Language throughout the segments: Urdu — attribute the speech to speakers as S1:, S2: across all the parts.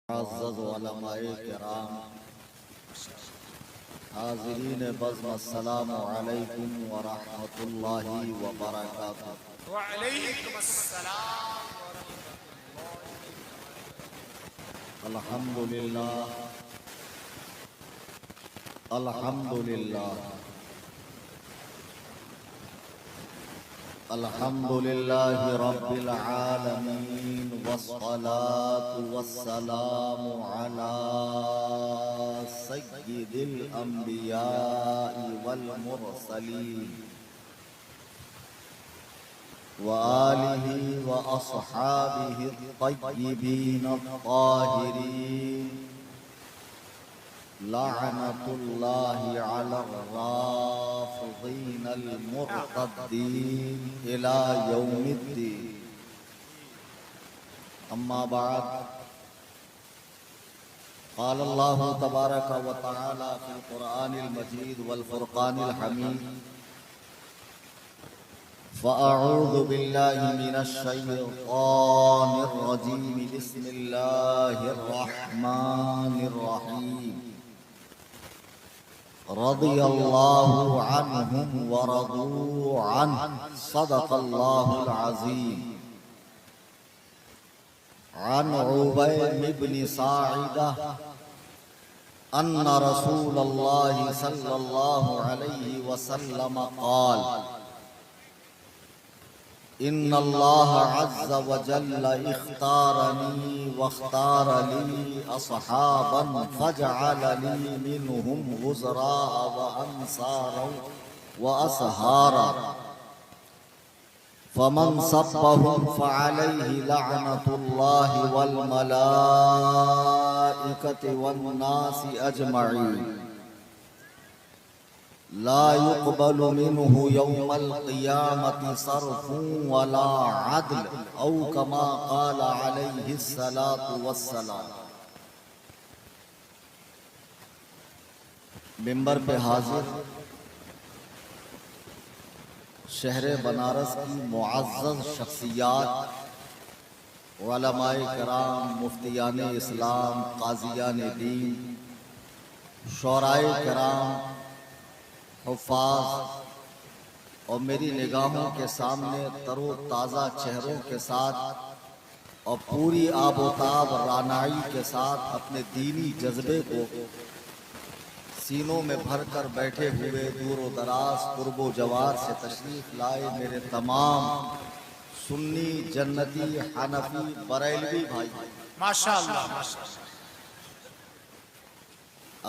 S1: معزز علماء کرام، حاضرین بزم، السلام علیکم ورحمۃ اللہ وبرکاتہ۔
S2: وعلیکم السلام
S1: الحمدللہ الحمدللہ الحمدللہ رب العالمین، والصلاة والسلام علی سید الانبیاء والمرسلین وآلہ واصحابہ الطیبین الطاہرین، لعنت اللہ علی الرافضین المرتدین الی یوم الدین۔ اما بعد، قال اللہ تبارک و تعالی فی القرآن المجید والفرقان الحمید: فأعوذ بالله من الشيطان الرجيم، بسم الله الرحمن الرحيم، رضي الله عنهم ورضوا عنه، صدق الله العظيم۔ عن عبيد بن ساعدة أن رسول الله صلى الله عليه وسلم قال: ان اللہ عز وجل اختارنی واختار لی اصحابا فجعل لی منهم وزراء وانصارا واصهارا، فمن سبهم فعليه لعنة الله والملائكة والناس اجمعین، لا يقبل منه يوم القيامة صرف ولا عدل، او كما قال عليه الصلاة والسلام۔ ممبر پہ حاضر شہر بنارس کی معزز شخصیات، علماء کرام، مفتیان اسلام، قاضیان دین، شعراء کرام، حفاظ، اور میری نگاہوں کے سامنے تر و تازہ چہروں کے ساتھ اور پوری آب و تاب رانائی کے ساتھ اپنے دینی جذبے کو سینوں میں بھر کر بیٹھے ہوئے دور و دراز، قرب و جوار سے تشریف لائے میرے تمام سنی، جنتی، حنفی، بریلوی بھائی،
S2: ماشاءاللہ،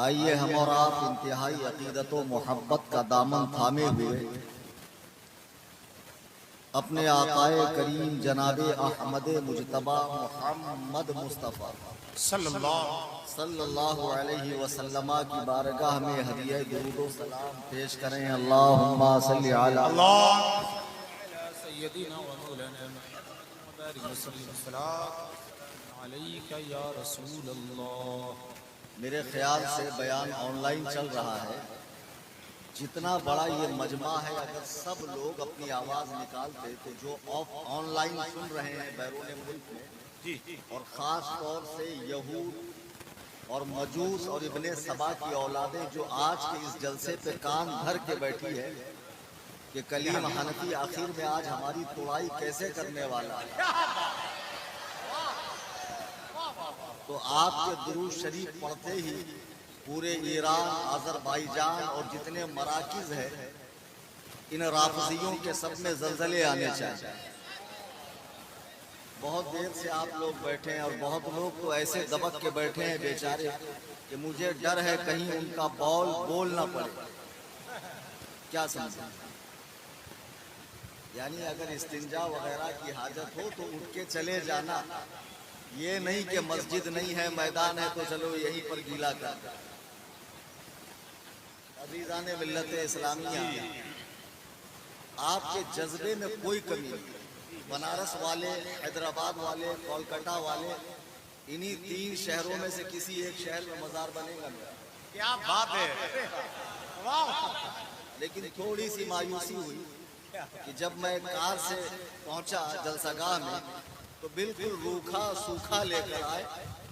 S1: آئیے ہم اور آپ انتہائی عقیدت و محبت کا دامن تھامے ہوئے اپنے آقائے کریم جناب احمد مجتبی محمد مصطفیٰ صلی اللہ علیہ وسلم کی بارگاہ میں ہدیہ درود و سلام پیش کریں۔ اللہم صلی علی
S2: سیدنا و مولانا محمد وبارک وسلم، الصلاۃ علیک یا رسول اللہ۔
S1: میرے خیال سے بیان آن لائن چل رہا ہے، جتنا بڑا یہ مجمع ہے، اگر سب لوگ اپنی آواز نکالتے تو جو آن لائن سن رہے ہیں بیرون ملک میں، اور خاص طور سے یہود اور مجوس اور ابن سبا کی اولادیں جو آج کے اس جلسے پہ کان دھر کے بیٹھی ہے کہ کلیم حنفی آخر میں آج ہماری توڑائی کیسے کرنے والا ہے، تو آپ کے درود شریف پڑھتے ہی پورے ایران، آذربائیجان اور جتنے مراکز ہیں ان رافضیوں کے سب میں زلزلے آنے چاہیے۔ بہت دیر سے آپ لوگ بیٹھے ہیں اور بہت لوگ تو ایسے دبک کے بیٹھے ہیں بیچارے کہ مجھے ڈر ہے کہیں ان کا بول بول نہ پڑے۔ کیا سمجھیں؟ یعنی اگر استنجا وغیرہ کی حاجت ہو تو اٹھ کے چلے جانا، یہ نہیں کہ مسجد نہیں ہے، میدان ہے تو چلو یہیں پر گیلا کر۔ عزیزان ملت اسلامیہ، آپ کے جذبے میں کوئی کمی نہیں۔ بنارس والے، حیدرآباد والے، کولکتہ والے، انہی تین شہروں میں سے کسی ایک شہر میں مزار بنے گا۔
S2: کیا بات ہے!
S1: لیکن تھوڑی سی مایوسی ہوئی کہ جب میں کار سے پہنچا جلسہ گاہ میں تو بالکل روکھا سوکھا لے کر آئے،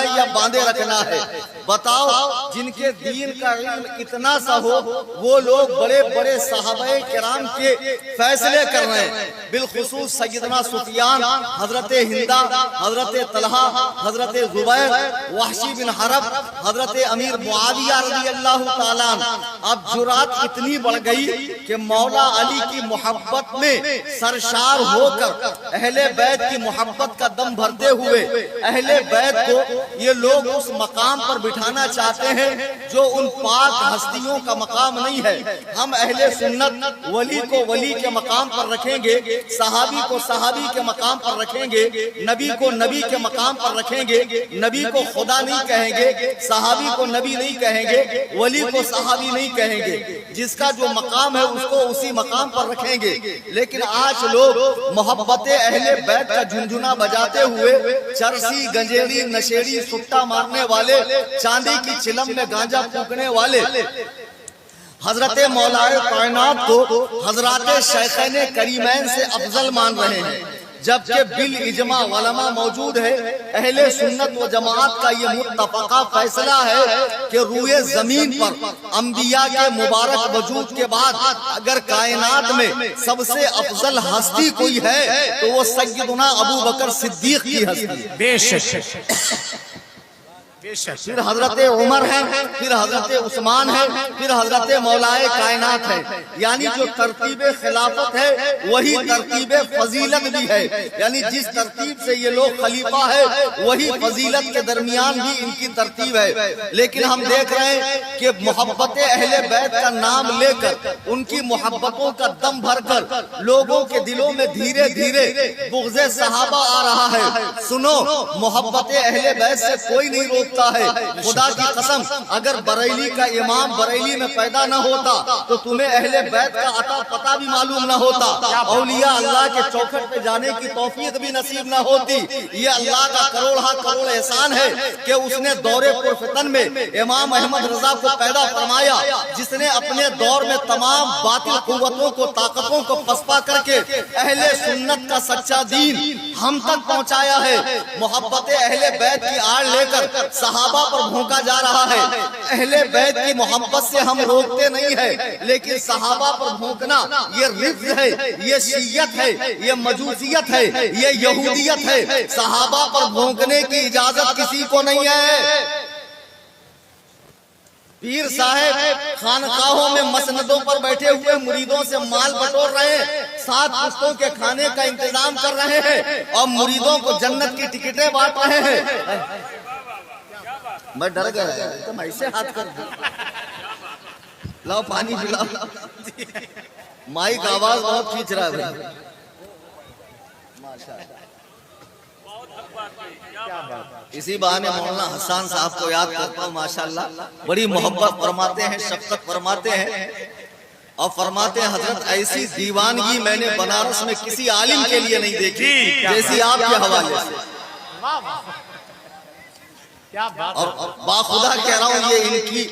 S1: ہے یا باندھے رکھنا ہے؟ بتاؤ، جن کے دین کا علم اتنا سا ہو وہ لوگ بڑے بڑے صحابہ کرام کے فیصلے کر رہے ہیں، بالخصوص سیدنا سفیان، حضرت ہندا، حضرت طلحہ، حضرت زبیر، وحشی بن حرب، حضرت امیر معاویہ رضی اللہ تعالیٰ عنہ۔ اب جرات اتنی بڑھ گئی کہ مولا علی کی محبت میں سرشار ہو کر اہل بیت کی محبت کا دم بھرتے ہوئے اہل بیت کو یہ لوگ اس مقام پر بٹھانا چاہتے ہیں جو ان پاک ہستیوں کا مقام نہیں ہے۔ ہم اہل سنت ولی کو ولی کے مقام پر رکھیں گے، صحابی کو صحابی کے مقام پر رکھیں گے، نبی کو نبی کے مقام پر رکھیں گے، نبی کو خدا نہیں کہیں گے، صحابی کو نبی نہیں کہیں گے، ولی کو صحابی نہیں کہیں گے۔ جس کا جو مقام ہے اس کو اسی مقام پر رکھیں گے۔ لیکن آج لوگ محبت اہل بیت کا جھنجھنا بجاتے ہوئے چرسی، گنجیری، نشیڑی، سٹا مارنے والے، چاندی کی چلم میں گانجا پھونکنے والے حضرت مولا کائنات کو حضرات شیخین کریمین سے افضل مان رہے ہیں، جبکہ بالاجماع علماء موجود ہے۔ اہل سنت و جماعت کا یہ متفقہ فیصلہ ہے کہ روئے زمین پر انبیاء کے مبارک وجود کے بعد اگر کائنات میں سب سے افضل ہستی کوئی ہے تو وہ سیدنا ابو بکر صدیق کی ہستی، بے شک۔ پھر حضرت عمر ہے، پھر حضرت عثمان ہے، پھر حضرت مولا کائنات ہے۔ یعنی جو ترتیب خلافت ہے وہی ترتیب فضیلت بھی ہے، یعنی جس ترتیب سے یہ لوگ خلیفہ ہے وہی فضیلت کے درمیان بھی ان کی ترتیب ہے۔ لیکن ہم دیکھ رہے ہیں کہ محبت اہل بیت کا نام لے کر ان کی محبتوں کا دم بھر کر لوگوں کے دلوں میں دھیرے دھیرے بغض صحابہ آ رہا ہے۔ سنو، محبت اہل بیت سے کوئی نہیں روکتا ہے۔ خدا کی قسم، اگر بریلی کا امام بریلی میں پیدا نہ ہوتا تو تمہیں اہل بیت کا عطا پتہ بھی معلوم نہ ہوتا، اولیاء اللہ کے چوکھٹ پہ جانے کی توفیق بھی نصیب نہ ہوتی۔ یہ اللہ کا کروڑ کروڑ احسان ہے کہ اس نے دور پرفتن میں امام احمد رضا کو پیدا فرمایا، جس نے اپنے دور میں تمام باطل قوتوں کو، طاقتوں کو پسپا کر کے اہل سنت کا سچا دین ہم تک پہنچایا ہے۔ محبت اہل بیت کی آڑ لے کر صحابہ پر بھونکا جا رہا ہے۔ اہل بیت کی محبت سے ہم روکتے نہیں ہیں، لیکن صحابہ پر بھونکنا یہ رفض ہے، یہ شیعت ہے، یہ مجوسیت ہے، یہ یہودیت ہے۔ صحابہ پر بھونکنے کی اجازت کسی کو نہیں ہے۔ پیر صاحب خانقاہوں میں مسندوں پر بیٹھے ہوئے مریدوں سے مال بٹور رہے ہیں، 7 پشتوں کے کھانے کا انتظام کر رہے ہیں اور مریدوں کو جنت کی ٹکٹیں بانٹ رہے ہیں۔ میں ڈر گیا، تم ایسے ہاتھ کر دو، لاؤ پانی پلاؤ۔ مائک آواز بہت کھینچ رہا ہے بھائی، ماشاءاللہ۔ اسی بہانے مولانا حسان صاحب کو یاد کرتا ہوں، ماشاءاللہ بڑی محبت فرماتے ہیں، شفقت فرماتے ہیں اور فرماتے ہیں حضرت ایسی دیوانگی میں نے بنارس میں کسی عالم کے لیے نہیں دیکھی جیسی آپ کے حوالے سے۔ اور باخدا کہہ رہا ہوں، یہ ان کی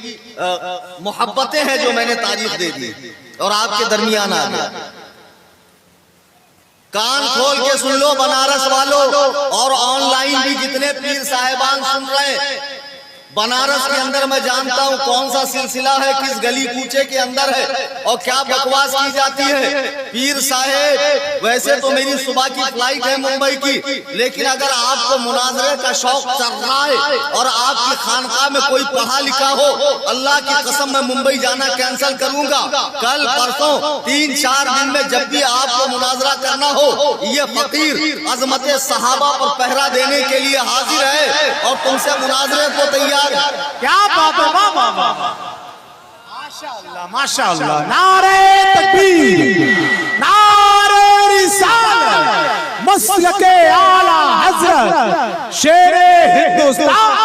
S1: محبتیں ہیں جو میں نے تاریخ دے دی اور آپ کے درمیان آ گیا۔ کان کھول کے سن لو بنارس والوں، اور آن لائن بھی جتنے پیر صاحبان سن رہے ہیں، بنارس کے اندر میں جانتا ہوں کون سا سلسلہ ہے، کس گلی کوچے کے اندر ہے اور کیا بکواس کی جاتی ہے۔ پیر صاحب ویسے تو میری صبح کی فلائٹ ہے ممبئی کی، لیکن اگر آپ کو مناظرے کا شوق چل رہا ہے اور آپ کی خانقاہ میں کوئی پڑھا لکھا ہو، اللہ کی قسم میں ممبئی جانا کینسل کروں گا۔ کل پرسوں 3-4 دن میں جب بھی آپ کو مناظرہ کرنا ہو، یہ فقیر عظمت صحابہ پر پہرا دینے کے لیے حاضر ہے اور تم سے مناظرے کو تیار۔
S3: کیا بات ہے، واہ واہ واہ، ماشاءاللہ ماشاءاللہ، نعرہ تکبیر، نعرہ رسالت، مسلک اعلی حضرت شیر ہندوستان۔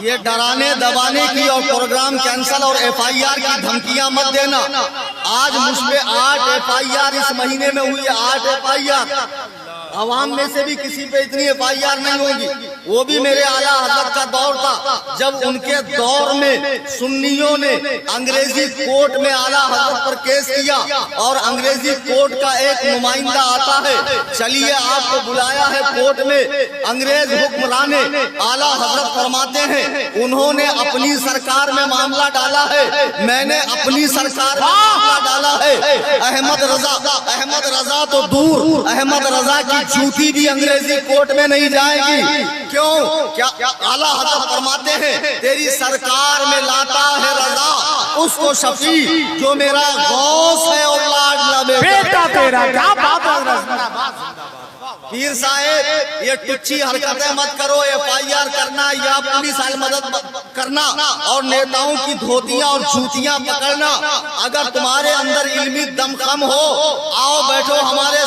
S1: یہ ڈرانے دبانے کی اور پروگرام کینسل اور FIR کی دھمکیاں مت دینا۔ آج مجھ پہ 8 FIR اس مہینے میں ہوئی ہے، 8 FIR۔ عوام میں سے بھی کسی پہ اتنی FIR نہیں ہوگی. وہ بھی میرے اعلیٰ حضرت کا دور تھا جب ان کے دور میں سنیوں نے انگریزی کورٹ میں اعلیٰ حضرت پر کیس کیا اور انگریزی کورٹ کا ایک نمائندہ آتا ہے, چلیے آپ کو بلایا ہے کورٹ میں. انگریز حکمران اعلیٰ حضرت فرماتے ہیں انہوں نے اپنی سرکار میں معاملہ ڈالا ہے, میں نے اپنی سرکار میں معاملہ ڈالا ہے. احمد رضا تو دور, احمد رضا کی جوتی بھی انگریزی کورٹ میں نہیں جائے گی. کیوں؟ کیا اعلیٰ حضرت فرماتے ہیں تیری سرکار میں لاتا ہے رضا اس کو شفیع جو میرا غوث ہے اور لاڈلا
S3: بیٹا تیرا. کیا بات ہے حضرت.
S1: پیر صاحب یہ ٹچی حرکتیں مت کرو, FIR کرنا یا پولیس مدد کرنا اور نیتاؤں کی دھوتیاں اور جوتیاں پکڑنا. اگر تمہارے اندر علمی دمخم ہو آؤ بیٹھو ہمارے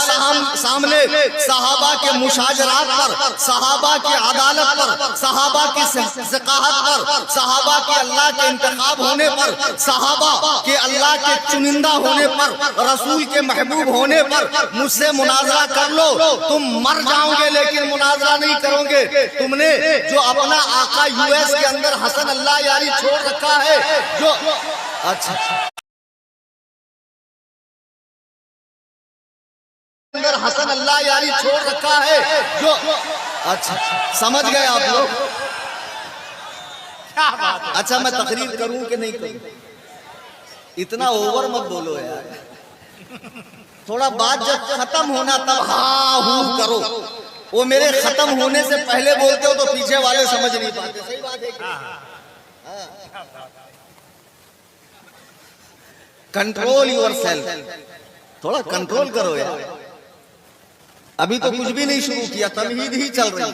S1: سامنے. صحابہ کے مشاجرات پر, صحابہ کی عدالت پر, صحابہ کی ثقافت پر, صحابہ کے اللہ کے انتخاب ہونے پر, صحابہ کے اللہ کے چنندہ ہونے پر, رسول کے محبوب ہونے پر مجھ سے مناظرہ کر لو. تم مر جاؤ گے لیکن مناظرہ نہیں کرو گے. تم نے جو اپنا آقا US کے اندر حسن اللہ یاری چھوڑ رکھا ہے, جو اچھا اندر حسن اللہ یاری چھوڑ رکھا ہے, جو اچھا سمجھ گئے آپ لوگ. اچھا میں تقریر کروں کہ نہیں کروں؟ اتنا اوور مت بولو یار, تھوڑا بات جب ختم ہونا تب ہاں ہوں کرو. وہ میرے ختم ہونے سے پہلے بولتے ہو تو پیچھے والے سمجھ نہیں پاتے. صحیح بات ہے. کنٹرول یور سیلف, تھوڑا کنٹرول کرو یار. ابھی تو کچھ بھی نہیں شروع کیا, تمہید ہی چل رہی.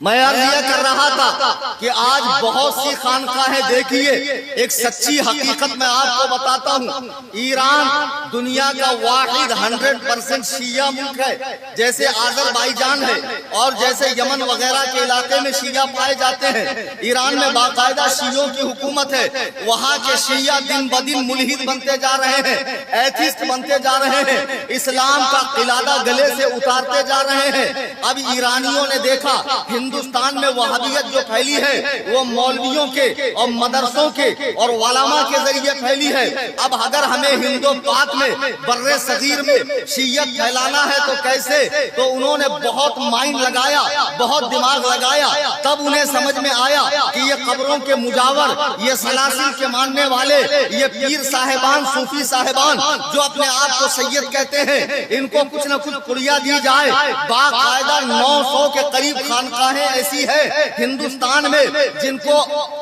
S1: میں یہ کر رہا تھا کہ آج بہت سی خانقاہیں دیکھیے. ایک سچی حقیقت میں آپ کو بتاتا ہوں, ایران دنیا کا واحد 100% شیعہ ملک ہے. جیسے آذربائیجان ہے اور جیسے یمن وغیرہ کے علاقے میں شیعہ پائے جاتے ہیں, ایران میں باقاعدہ شیعوں کی حکومت ہے. وہاں کے شیعہ دن بدن ملحد بنتے جا رہے ہیں, ایتھسٹ بنتے جا رہے ہیں, اسلام کا قلادہ گلے سے اتارتے جا رہے ہیں. اب ایرانیوں نے دیکھا ہندوستان میں وہابیت جو پھیلی ہے وہ مولویوں کے اور مدرسوں کے اور علماء کے ذریعے پھیلی ہے. اب اگر ہمیں ہندو پاک میں بر صغیر میں شیعت پھیلانا ہے تو کیسے؟ تو انہوں نے بہت مائنڈ لگایا, بہت دماغ لگایا. تب انہیں سمجھ میں آیا کہ یہ قبروں کے مجاور, یہ سلاسل کے ماننے والے, یہ پیر صاحبان, صوفی صاحبان جو اپنے آپ کو سید کہتے ہیں, ان کو کچھ نہ کچھ پڑیا دی جائے. باقاعدہ 900 کے قریب خانقاہیں ایسی ہے ہندوستان میں جن کو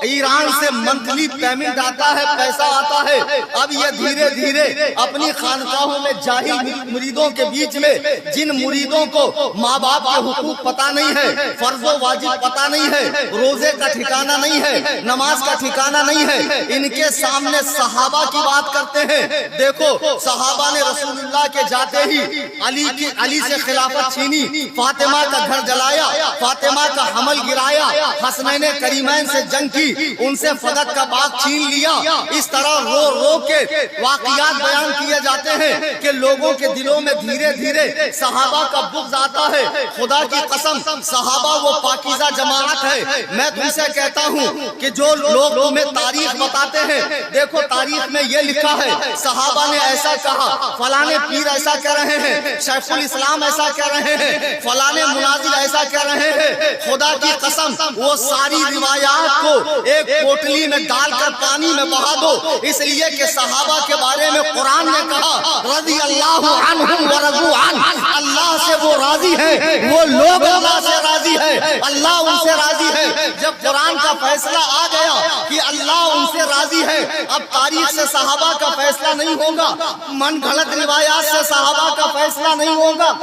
S1: ایران سے منتھلی پیمنٹ آتا ہے, پیسہ آتا ہے. اب یہ دھیرے دھیرے اپنی خانقاہوں میں جاہل مریدوں کے بیچ میں, جن مریدوں کو ماں باپ کے حقوق پتہ نہیں ہے, فرض و واجب پتہ نہیں ہے, روزے کا ٹھکانہ نہیں ہے, نماز کا ٹھکانہ نہیں ہے, ان کے سامنے صحابہ کی بات کرتے ہیں. دیکھو صحابہ نے رسول اللہ کے جاتے ہی علی سے خلافت چھینی, فاطمہ کا گھر جلایا, فاطمہ کا حمل گرایا, حسنین کریمین سے جنگ کی, ان سے فدق کا باغ چھین لیا. اس طرح رو رو کے واقعات بیان کیے جاتے ہیں کہ لوگوں کے دلوں میں دھیرے دھیرے صحابہ کا بغض آتا ہے. خدا کی قسم صحابہ وہ پاکیزہ جماعت ہے. میں تم سے کہتا ہوں کہ جو لوگ تمہیں تاریخ بتاتے ہیں, دیکھو تاریخ میں یہ لکھا ہے صحابہ نے ایسا کہا, فلانے پیر ایسا کہہ رہے ہیں, شیخ الاسلام ایسا کہہ رہے ہیں, فلانے مناظر ایسا کہہ رہے ہیں. خدا کی قسم وہ ساری روایات کو ایک پوٹلی میں ڈال کر پانی میں بہا دو, اس لیے کہ صحابہ کے بارے میں قرآن نے کہا رضی اللہ عنہم ورضوا عنہ, اللہ سے وہ راضی ہیں, وہ لوگ اللہ سے راضی ہیں, اللہ ان سے راضی ہے. جب قرآن کا فیصلہ آ گیا کہ اللہ ان سے راضی ہے, اب تاریخ سے صحابہ کا فیصلہ نہیں ہوگا, من گھڑت روایات سے صحابہ کا فیصلہ نہیں ہوگا.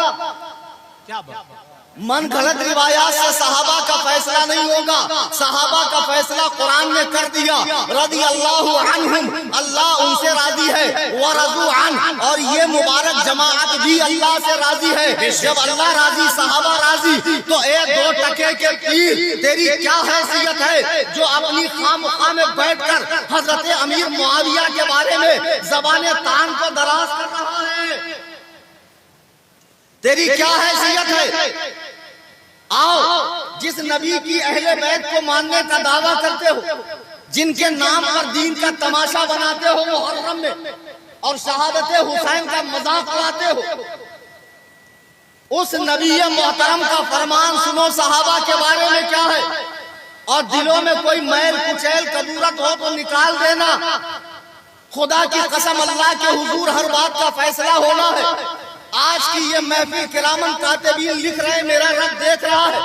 S3: کیا بات
S1: من گھڑت روایات سے صحابہ کا فیصلہ نہیں ہوگا، صحابہ کا فیصلہ قرآن نے کر دیا۔ رضی اللہ عنہم، اللہ ان سے راضی ہے، ورضوا عنہ، اور یہ مبارک جماعت بھی اللہ سے راضی ہے۔ جب اللہ راضی صحابہ راضی تو اے دو ٹکے کے پیر، تیری کیا حیثیت ہے جو اپنی خامخواہ میں بیٹھ کر حضرت امیر معاویہ کے بارے میں زبان تان کو دراز کر رہا ہے؟ تیری کیا حیثیت ہے؟ آؤ، جس نبی کی اہل بیت کو ماننے کا دعویٰ کرتے ہو، جن کے نام پر دین کا تماشا بناتے ہو محرم میں، اور شہادت حسین کا مذاق اڑاتے ہو، اس نبی محترم کا فرمان سنو صحابہ کے بارے میں کیا ہے، اور دلوں میں کوئی میل کچیل کدورت ہو تو نکال دینا۔ خدا کی قسم اللہ کے حضور ہر بات کا فیصلہ ہونا ہے۔ آج کی یہ محفل کرامن کاتبین لکھ رہے ہیں، میرا رب دیکھ رہا ہے،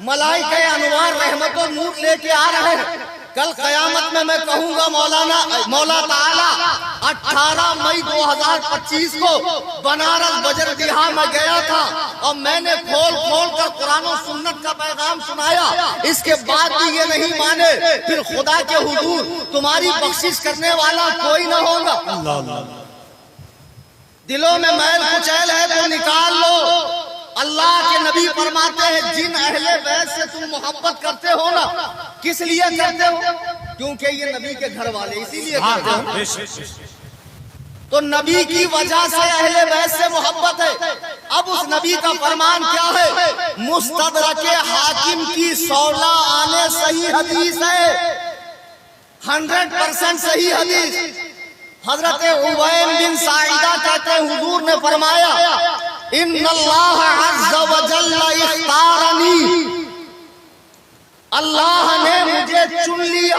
S1: ملائکہ انوار رحمت و نور لے کے آ رہے ہیں۔ کل قیامت میں کہوں گا مولا تعالیٰ 18 مئی 2025 کو بنارس بجردیہا میں گیا تھا اور میں نے کھول کر قرآن و سنت کا پیغام سنایا، اس کے بعد بھی یہ نہیں مانے، پھر خدا کے حضور تمہاری بخشش کرنے والا کوئی نہ ہوگا۔ دلوں میں میل کچیل ہے تو نکال لو۔ اللہ کے نبی فرماتے ہیں جن اہل بیت سے تم محبت کرتے ہو نا، کس لیے کرتے ہو؟ کیونکہ یہ نبی کے گھر والے، اسی لیے کرتے ہو۔ تو نبی کی وجہ سے اہل بیت سے محبت ہے۔ اب اس نبی کا فرمان کیا ہے؟ مستدرک حاکم کی 16 آنے صحیح حدیث ہے، 100% صحیح حدیث۔ حضرت عبیم بن ساعدہ کہتے ہیں حضور نے فرمایا ان اللہ عز وجل اختارنی، اللہ نے مجھے چن لیا۔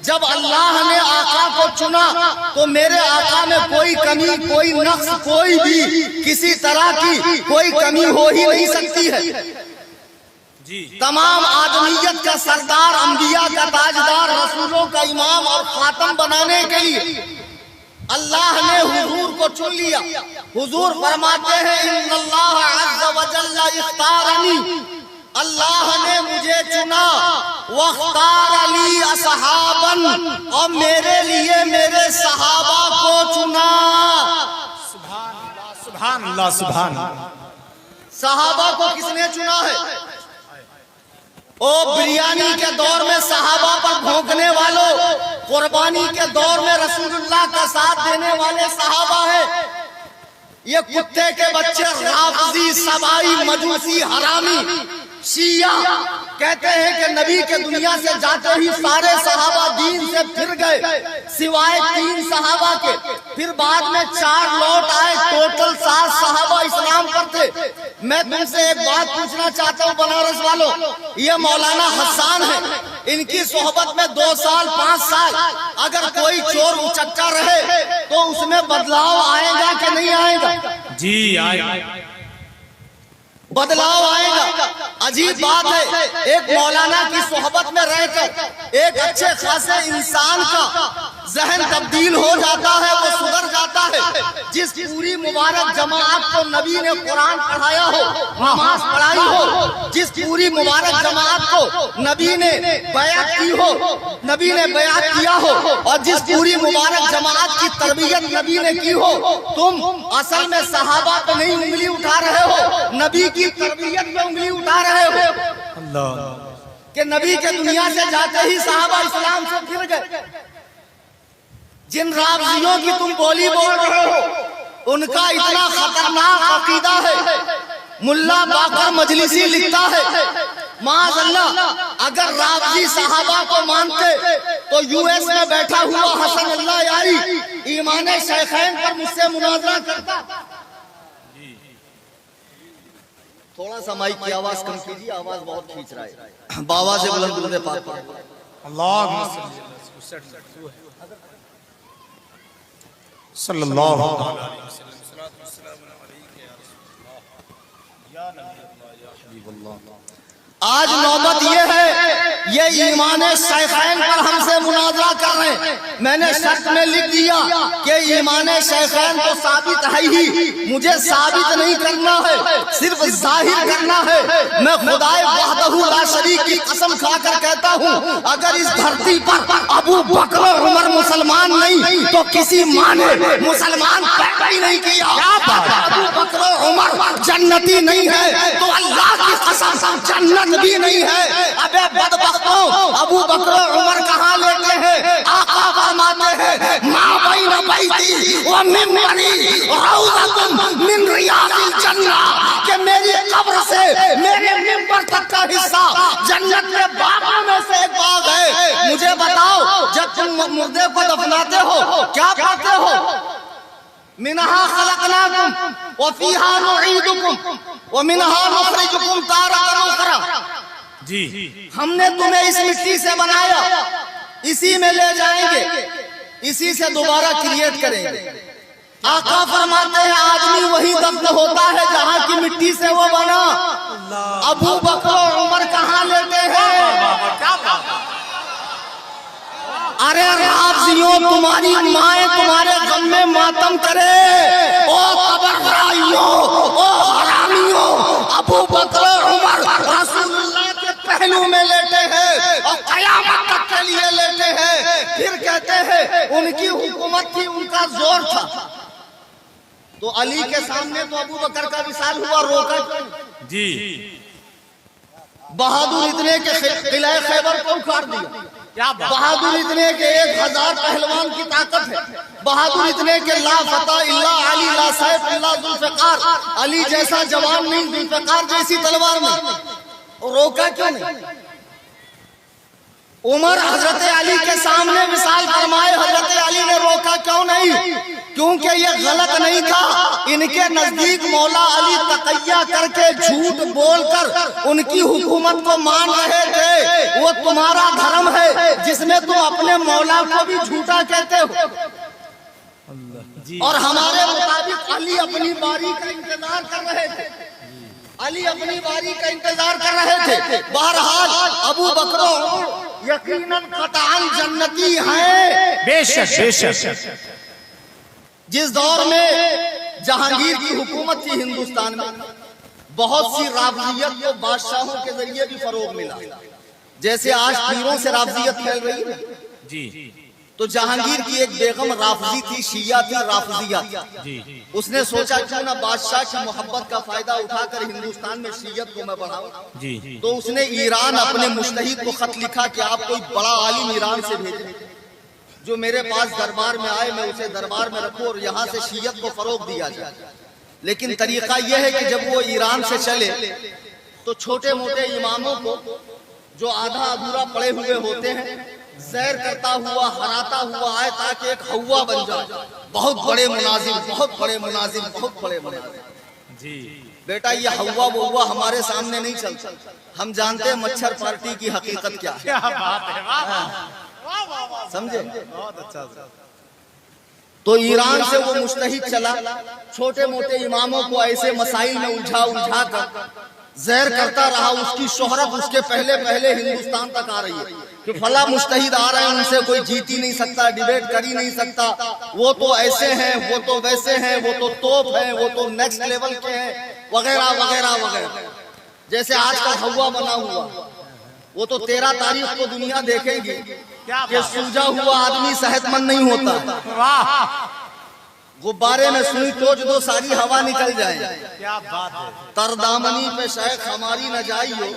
S1: جب اللہ نے آقا کو چنا تو میرے آقا میں کوئی کمی، کوئی نقص، کوئی بھی کسی طرح کی کوئی کمی ہو ہی نہیں سکتی ہے۔ تمام آدمیت کا سردار، انبیاء کا تاجدار، رسولوں کا امام اور خاتم بنانے کے لیے اللہ نے حضور کو چن لیا۔ حضور فرماتے ہیں ان اللہ عز وجل اختارنی، اللہ نے مجھے چنا، واختار لی اصحابا، اور میرے لیے میرے صحابہ کو چنا۔
S3: سبحان اللہ، سبحان اللہ۔
S1: صحابہ کو کس نے چنا ہے؟ او بریانی کے دور میں صحابہ پر بھونکنے والوں، قربانی کے دور میں رسول اللہ کا ساتھ دینے والے صحابہ ہیں۔ یہ کتے کے بچے رافضی، سبائی، مجوسی، حرامی، شیعہ کہتے ہیں کہ نبی کے دنیا سے جاتے ہی سارے صحابہ دین سے پھر گئے سوائے 3 صحابہ کے، پھر بعد میں 4 لوٹ آئے، ٹوٹل 7 صحابہ اسلام پر تھے۔ میں تم سے ایک بات پوچھنا چاہتا ہوں بنارس والوں، یہ مولانا حسان ہے، ان کی صحبت میں 2 سال 5 سال اگر کوئی چور اچکا رہے تو اس میں بدلاؤ آئے گا کہ نہیں آئے گا؟
S3: جی آئے گا،
S1: بدلاؤ آئے گا۔ عجیب بات ہے، ایک مولانا کی صحبت میں رہ کر ایک اچھے خاصے انسان کا ذہن تبدیل ہو جاتا ہے، وہ سدھر جاتا ہے۔ جس پوری مبارک جماعت کو نبی نے قرآن پڑھایا ہو، نماز پڑھائی ہو، جس پوری مبارک جماعت کو نبی نے بیعت کی ہو، نبی نے بیعت کیا ہو، اور جس پوری مبارک جماعت کی تربیت نبی نے کی ہو، تم اصل میں صحابہ پہ نہیں انگلی اٹھا رہے ہو، نبی کی تربیت پہ انگلی اٹھا رہے ہو
S3: اللہ،
S1: کہ نبی کے دنیا سے جاتے ہی صحابہ اسلام سے پھر گئے۔ جن رافضیوں کی تم بولی بول رہے ہو ان کا اتنا خطرناک عقیدہ ہے۔ ملا باقر مجلسی لکھتا ہے معاذ اللہ اگر رافضی صحابہ کو مانتے تو یو ایس میں بیٹھا ہوا حسن اللہ یاری ایمان شیخین پر مجھ سے مناظرہ کرتا۔ تھوڑا سا مائک کی آواز کم کیجیے، آواز بہت کھینچ رہا ہے، باواز بلند بلند پاک
S3: اللہ صلی اللہ علیہ وسلم۔
S1: آج نوبت یہ ہے، یہ ایمان شیخین پر ہم سے مناظرہ کر رہے ہیں۔ میں نے شرط میں لکھ دیا کہ ایمان شیخین تو ثابت ہے ہی، مجھے ثابت نہیں کرنا ہے، صرف ظاہر کرنا ہے۔ میں خدائے وحدہ لا شریک کی قسم کھا کر کہتا ہوں، اگر اس دھرتی پر ابو بکر و عمر مسلمان نہیں تو کسی ماں نے مسلمان پیدا ہی نہیں کیا۔ ابو بکر و عمر جنتی نہیں ہے تو اللہ کی قسم جنت بھی نہیں ہے۔ ابے بدبختوں، ابو بکر و عمر کہاں لیتے ہیں؟ آقا فرماتے ہیں ما بین بیتی و منبری روضۃ من ریاض الجنہ، کہ میری قبر سے میرے منبر تک کا حصہ جنت کے باغوں میں سے ایک باغ ہے۔ مجھے بتاؤ، جب تم مردے کو دفناتے ہو کیا پاتے ہو؟ منہا خلقناکم وفیہا نعیدکم ومنہا نخرجکم تارۃ اخری۔
S3: جی
S1: ہم نے تمہیں اس مٹی سے بنایا، اسی میں لے جائیں گے، اسی سے دوبارہ کریٹ کریں گے۔ آقا فرماتے ہیں آدمی وہی دفن ہوتا ہے جہاں کی مٹی سے وہ بنا۔ ابو بکر و عمر کہاں لیتے ہیں؟ ارے رافضیوں، تمہاری مائیں تمہارے غم میں ماتم کرے، او قبر فرائیوں، او حرامیوں، ابو بکر و عمر رسول اللہ کے پہلو میں لیتے ہیں اور قیامت تک کے لیے لیتے ہیں۔ پھر کہتے ہیں ان کی حکومت تھی، ان کا زور تھا، تو علی کے سامنے تو ابو بکر کا وصال ہوا، روکا کیوں؟
S3: جی
S1: بہادر اتنے کہ قلعہ خیبر کو اکھاڑ دیا، بہادر اتنے کہ 1000 پہلوان کی طاقت ہے، بہادر اتنے کہ لا فتح الا علی، لا سیف الا ذوالفقار، علی جیسا جوان نہیں، ذوالفقار جیسی تلوار نہیں، روکا کیوں نہیں؟ عمر حضرت علی کے سامنے وصال فرمائے، حضرت علی نے روکا کیوں نہیں؟ کیونکہ یہ غلط نہیں تھا۔ ان کے نزدیک مولا علی تقیہ کر کے جھوٹ بول کر ان کی حکومت کو مان رہے تھے۔ وہ تمہارا دھرم ہے جس میں تم اپنے مولا کو بھی جھوٹا کہتے ہو، اور ہمارے مطابق علی اپنی باری کا انتظار کر رہے تھے، علی اپنی باری کا انتظار کر رہے تھے۔ بہرحال ابو بکر یقیناً قطعاً جنتی ہیں،
S3: بے شک بے شک۔
S1: جس دور میں جہانگیر کی حکومت تھی ہندوستان میں، بہت سی رافضیت کو بادشاہوں کے ذریعے بھی فروغ ملا، جیسے آج پیروں سے رافضیت پھیل رہی ہے۔
S3: جی
S1: تو جہانگیر کی ایک بیگم رافضی تھی، شیعہ تھی، رافضیہ
S3: جی
S1: اس نے سوچا کیوں نہ بادشاہ کی محبت کا فائدہ اٹھا کر ہندوستان میں شیعت کو میں بڑھاؤں۔
S3: جی
S1: تو اس نے ایران اپنے مجتہد کو خط لکھا کہ آپ کوئی بڑا عالم ایران سے بھیجیں جو میرے پاس دربار میں آئے، میں اسے دربار میں رکھوں اور یہاں سے شیعت کو فروغ دیا جائے۔ لیکن طریقہ یہ ہے کہ جب وہ ایران سے چلے تو چھوٹے موٹے اماموں کو جو آدھا ادھورا پڑے ہوئے ہوتے ہیں زہر کرتا ہوا، ہراتا ہوا آئے تاکہ ایک ہوا بن جائے۔ بہت بڑے مناظم، بہت بڑے مناظم، بہت بڑے مناظم۔
S3: جی
S1: بیٹا یہ ہوا وہ ہمارے سامنے نہیں چلتا، ہم جانتے ہیں مچھر پارٹی کی حقیقت کیا ہے۔
S3: کیا بات ہے،
S1: سمجھے؟
S3: بہت اچھا۔
S1: تو ایران سے وہ مجتہد چلا، چھوٹے موٹے اماموں کو ایسے مسائل میں الجھا کر زہر کرتا رہا۔ اس کی شہرت اس کے پہلے ہندوستان تک آ رہی ہے کہ فلاں مجتہد آ رہے ہیں، ان سے کوئی جیت ہی نہیں سکتا، ڈیبیٹ کر ہی نہیں سکتا، وہ تو ایسے ہیں، وہ تو ویسے ہیں، وہ تو توپ ہیں، وہ تو نیکسٹ لیول کے ہیں، وغیرہ وغیرہ وغیرہ۔ جیسے آج کا ہوا بنا ہوا، وہ تو 13 تاریخ کو دنیا دیکھے گی کہ سوجا ہوا آدمی صحت مند نہیں ہوتا۔ غبارے میں سوئی ٹوچ دو، ساری ہوا نکل جائے۔
S3: کیا بات ہے،
S1: تر دامنی پہ شیخ ہماری نہ جائی ہو،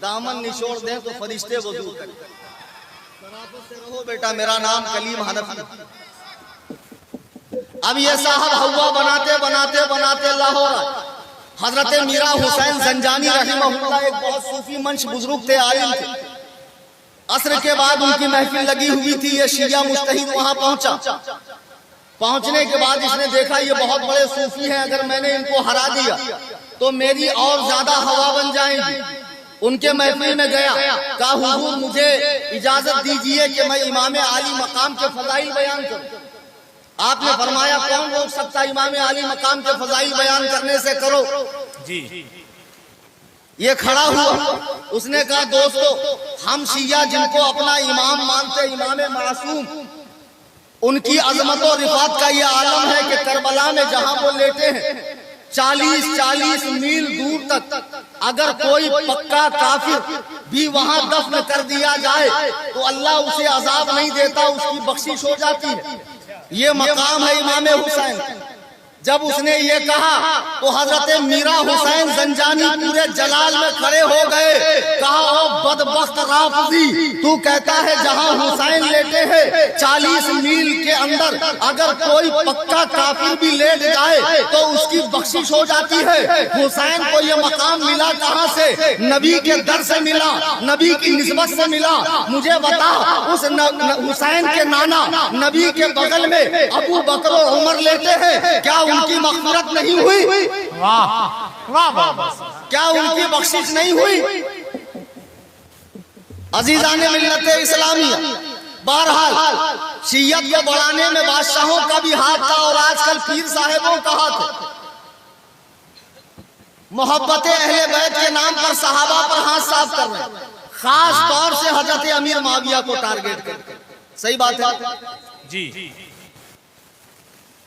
S1: دامن نچوڑ دیں تو فرشتے وضو کریں۔ شرافت سے رہو بیٹا، میرا نام کلیم حنفی۔ اب یہ صاحب ہوا بناتے بناتے بناتے لاہور حضرت میرا حسین زنجانی رحمہ اللہ ایک بہت صوفی منش بزرگ تھے، عالم تھے۔ عصر کے بعد ان کی محفل لگی ہوئی تھی، یہ شیعہ مجتہد وہاں پہنچا۔ پہنچنے کے بعد اس نے دیکھا یہ بہت بڑے صوفی ہیں، اگر میں نے ان کو ہرا دیا تو میری اور زیادہ ہوا بن جائیں گی۔ ان کے محفل میں گیا، کہا حضور مجھے اجازت دیجئے کہ میں امام عالی مقام کے فضائل بیان کروں۔ آپ نے فرمایا کون روک سکتا امام عالی مقام کے فضائل بیان کرنے سے، کرو۔
S3: جی
S1: یہ کھڑا ہوا، اس نے کہا دوستو ہم شیعہ جن کو اپنا امام مانتے، امام معصوم، ان کی عظمت و رفعت کا یہ عالم ہے کہ کربلا میں جہاں وہ لیٹے ہیں 40 میل دور تک اگر کوئی پکا کافر بھی وہاں دفن کر دیا جائے تو اللہ اسے عذاب نہیں دیتا، اس کی بخشش ہو جاتی ہے۔ یہ مقام ہے امام حسین۔ جب اس نے یہ کہا تو حضرت میرا حسین زنجانی پورے جلال میں کھڑے ہو گئے، کہا او بدبخت رافضی، تو کہتا ہے جہاں حسین لیٹے ہیں 40 میل کے اندر اگر کوئی پکا کافر بھی لیٹ جائے تو اس کی بخشش ہو جاتی ہے۔ حسین کو یہ مقام ملا کہاں سے؟ نبی کے در سے ملا، نبی کی نسبت سے ملا۔ مجھے بتا اس حسین کے نانا نبی کے بغل میں ابو بکر و عمر لیٹے ہیں، کیا ان کی مغفرت نہیں ہوئی؟ کیا ان کی بخشش نہیں ہوئی؟ عزیزان ملت اسلامیہ، بہرحال شیعت کو بڑھانے میں بادشاہوں کا بھی ہاتھ تھا اور آج کل پیر صاحبوں کا ہاتھ ہے۔ محبت اہل بیت کے نام پر صحابہ پر ہاتھ صاف کر رہے ہیں، خاص طور سے حضرت امیر معاویہ کو ٹارگٹ کر کے۔ صحیح بات ہے
S3: جی۔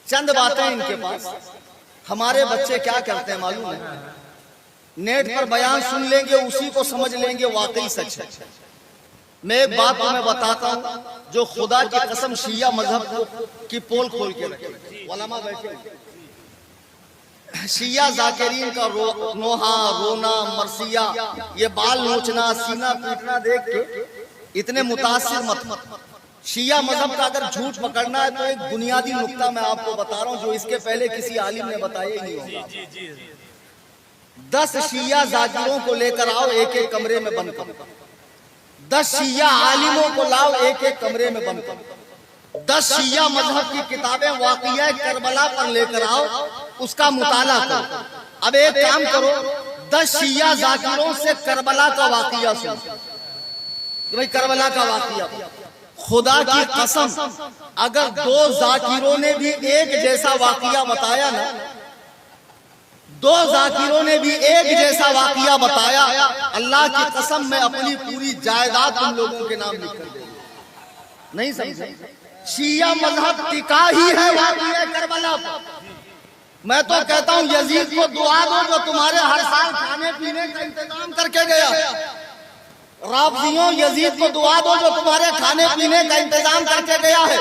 S1: چند باتیں ان کے پاس۔ ہمارے بچے کیا کرتے ہیں معلوم ہے؟ نیٹ پر بیان سن لیں گے، اسی کو سمجھ لیں گے واقعی سچ ہے۔ میں ایک بات تمہیں بتاتا ہوں جو خدا کی قسم شیعہ مذہب کی پول کھول کے رکھے، علماء بیٹھے شیعہ ذاکرین کا نوحہ، رونا، مرثیہ، یہ بال نوچنا، سینہ پیٹنا دیکھ کے اتنے متاثر مت۔ شیعہ مذہب کا اگر جھوٹ پکڑنا ہے تو ایک بنیادی نقطہ میں آپ کو بتا رہا ہوں جو اس کے پہلے کسی عالم نے بتایا ہی نہیں ہوگا۔ 10 شیعہ ذاکروں کو لے کر آؤ ایک ایک کمرے میں بند کرو، 10 شیعہ عالموں کو لاؤ ایک ایک کمرے میں بند کرو، 10 شیعہ مذہب کی کتابیں واقعہ کربلا پر لے کر آؤ، اس کا مطالعہ کرو۔ اب ایک کام کرو، 10 شیعہ ذاکروں سے کربلا کا واقعہ سنو کہ بھئی کربلا کا واقعہ۔ خدا کی قسم اگر 2 ذاکروں نے بھی ایک جیسا واقعہ بتایا نا، 2 ذاکروں نے بھی ایک جیسا واقعہ بتایا، اللہ کی قسم میں اپنی پوری جائیداد تم لوگوں کے نام لکھ کر دے گا۔ نہیں سمجھے؟ شیعہ مذہب ٹکا ہی ہے واقعہ کربلا پر۔ میں تو کہتا ہوں یزید کو دعا دو جو تمہارے ہر سال کھانے پینے کا انتظام کر کے گیا۔ رافضیوں یزید کو دعا دو جو تمہارے کھانے پینے کا انتظام کر کے گیا ہے۔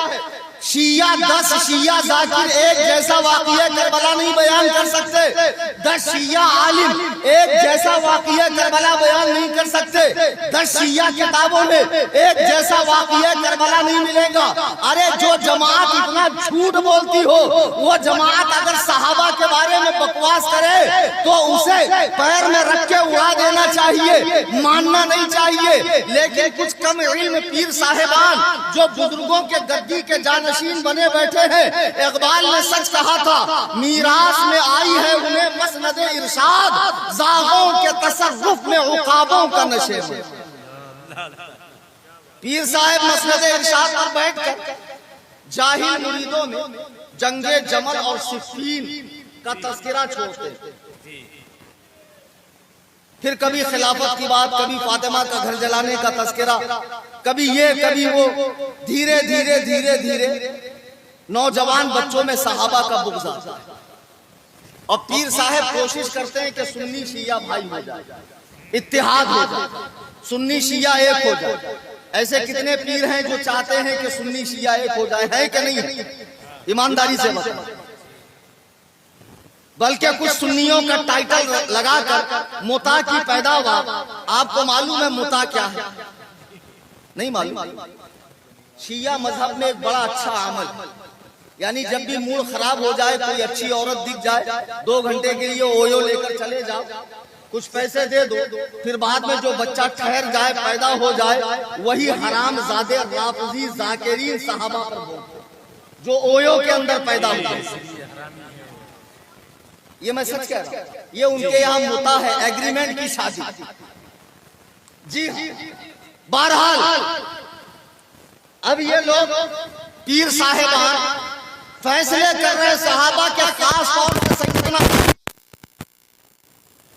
S1: شیعہ 10 شیعہ ذاکر ایک جیسا واقعہ کربلا نہیں بیان کر سکتے، 10 شیعہ عالم ایک جیسا واقعہ کربلا بیان نہیں کر سکتے، 10 شیعہ کتابوں میں ایک جیسا واقعہ کربلا نہیں ملے گا۔ ارے جو جماعت اتنا جھوٹ بولتی ہو، وہ جماعت اگر صحابہ کے بارے میں بکواس کرے تو اسے پیر میں رکھ کے اڑا دینا چاہیے، ماننا نہیں چاہیے۔ لیکن کچھ کم علم پیر صاحبان جو بزرگوں کے گدی کے جانشین بنے بیٹھے ہیں، اقبال نے سچ کہا تھا، میراث میں آئی ہے انہیں مسند ارشاد، زاغوں کے تصرف میں عقابوں کا نشے میں۔ پیر صاحب مسند ارشاد پر بیٹھ کر جاہل مریدوں میں جنگ جمل اور صفین کا تذکرہ چھوڑتے، پھر کبھی خلافت کی بات، کبھی فاطمہ کا گھر جلانے کا تذکرہ، کبھی یہ کبھی وہ، دھیرے دھیرے دھیرے دھیرے نوجوان بچوں میں صحابہ کا بغض آتا ہے، اور پیر صاحب کوشش کرتے ہیں کہ سنی شیعہ بھائی ہو جائے، اتحاد ہو جائے، سنی شیعہ ایک ہو جائے۔ ایسے کتنے پیر ہیں جو چاہتے ہیں کہ سنی شیعہ ایک ہو جائے، ہے کہ نہیں؟ ایمانداری سے بتائیں۔ بلکہ کچھ سنیوں کا ٹائٹل لگا کر متا کی پیداوار، آپ کو معلوم ہے متا کیا ہے؟ نہیں معلوم؟ شیعہ مذہب میں ایک بڑا اچھا عمل، یعنی جب بھی موڈ خراب ہو جائے، کوئی اچھی عورت دکھ جائے، 2 گھنٹے کے لیے اویو لے کر چلے جاؤ، کچھ پیسے دے دو، پھر بعد میں جو بچہ ٹھہر جائے، پیدا ہو جائے، وہی حرام زادے رافضی ذاکرین صحابہ پر بولتے جو اویو کے اندر پیدا ہوئے۔ یہ میں سچ کہہ رہا ہوں، یہ ان کے یہاں متا ہے، ایگریمنٹ کی شادی۔ جی بہرحال اب یہ لوگ پیر صاحبان فیصلے کر رہے صحابہ کے، خاص طور پر سیدنا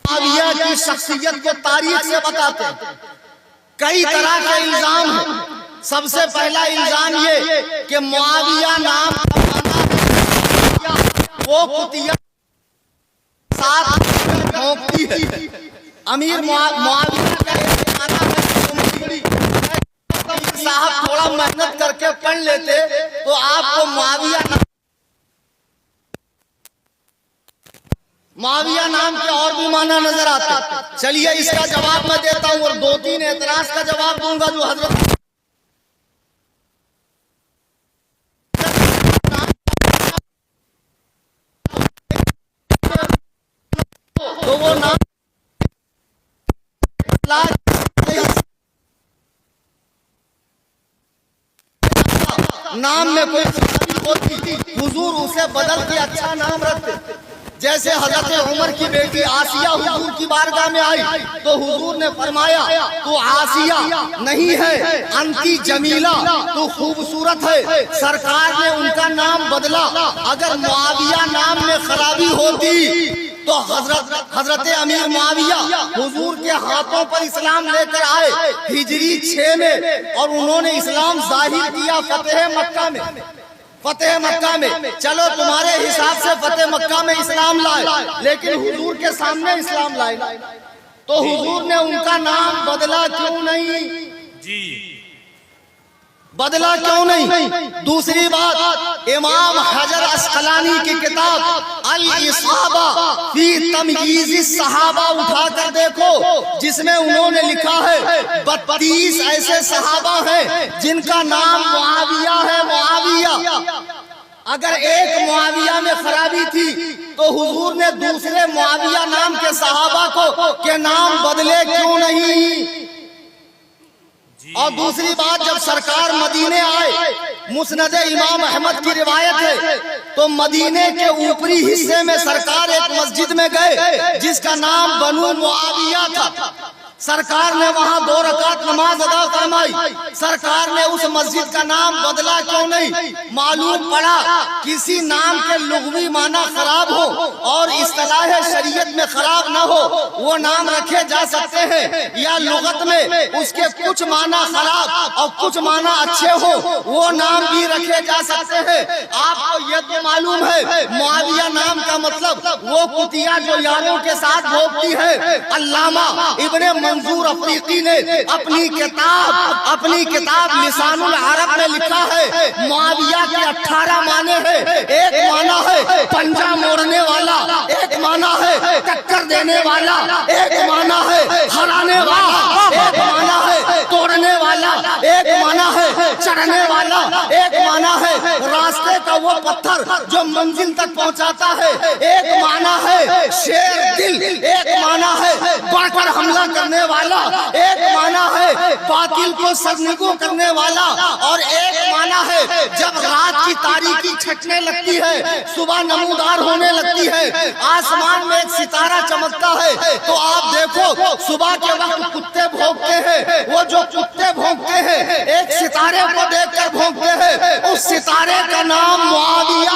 S1: معاویہ کی شخصیت کو تاریخ سے بتاتے ہیں۔ کئی طرح کے الزام ہیں۔ سب سے پہلا الزام یہ کہ معاویہ نام کا وہ کتیا ساتھ بھونکتی ہے۔ امیر معاویہ صاحب تھوڑا محنت کر کے پڑھ لیتے تو آپ کو معاویہ نام کے اور بھی معنی نظر آتے۔ چلیے اس کا جواب میں دیتا ہوں اور 2-3 اعتراض کا جواب دوں گا جو حضرت تو وہ نام میں کوئی ہوتی حضور اسے بدل کے اچھا نام رکھتے۔ جیسے حضرت عمر کی بیٹی آسیہ حضور کی بارگاہ میں آئی تو حضور نے فرمایا تو آسیہ نہیں ہے، انتی جمیلہ، تو خوبصورت ہے۔ سرکار نے ان کا نام بدلا۔ اگر معاویہ نام میں خرابی ہوتی تو حضرت امیر معاویہ حضور کے ہاتھوں پر اسلام لے کر آئے ہجری 6 میں، اور انہوں نے اسلام ظاہر کیا فتح مکہ میں۔ فتح مکہ میں چلو تمہارے حساب سے فتح مکہ میں اسلام لائے، لیکن حضور کے سامنے اسلام لائے تو حضور نے ان کا نام بدلا کیوں نہیں؟
S3: جی
S1: بدلا کیوں نہیں؟ دوسری بات، امام حجر عسقلانی کی کتاب الاصابہ فی تمییز الصحابہ اٹھا کر دیکھو، جس میں انہوں نے لکھا ہے 32 ایسے صحابہ ہیں جن کا نام معاویہ ہے۔ معاویہ، اگر ایک معاویہ میں خرابی تھی تو حضور نے دوسرے معاویہ نام کے صحابہ کے نام بدلے کیوں نہیں؟ اور دوسری بات، جب سرکار مدینے آئے، مسند امام احمد کی روایت ہے، تو مدینے کے اوپری حصے میں سرکار ایک مسجد میں گئے جس کا نام بنو معاویہ تھا۔ سرکار نے وہاں 2 رکعت نماز ادا فرمائی۔ سرکار نے اس مسجد کا نام بدلا کیوں نہیں؟ معلوم پڑا کسی نام کے لغوی معنی خراب ہو اور اصطلاح شریعت میں خراب نہ ہو وہ نام رکھے جا سکتے ہیں، یا لغت میں اس کے کچھ معنی خراب اور کچھ معنی اچھے ہو وہ نام بھی رکھے جا سکتے ہیں۔ آپ کو یہ تو معلوم ہے معاویہ نام کا مطلب وہ کتیا جو یاروں کے ساتھ بھونکتی ہے۔ علامہ ابن منظور افریقی نے اپنی کتاب لسان العرب میں لکھا ہے معاویہ کے 18 معنی ہیں۔ ایک معنی ہے پنجہ موڑنے والا، ایک معنی ہے ٹکر دینے والا، ایک معنی ہے ہرانے والا، ایک معنی ہے توڑنے والا، ایک معنی ہے چڑھنے والا، ایک معنی ہے راستے کا وہ پتھر جو منزل تک پہنچاتا ہے، ایک معنی ہے شیر دل، ایک معنی ہے بڑھ کر حملہ کرنے والا، ایک معنی ہے باطل کو سرنگو کرنے والا، اور ایک معنی ہے جب رات کی تاریکی چھٹنے لگتی ہے، صبح نمودار ہونے لگتی ہے، آسمان میں ایک ستارہ چمکتا ہے تو آپ دیکھو صبح کے وقت کتے بھونکتے ہیں، وہ جو کتے بھونکتے ہیں ایک ستارے کو دیکھ کر بھونکتے ہیں، اس ستارے کا نام معاویہ۔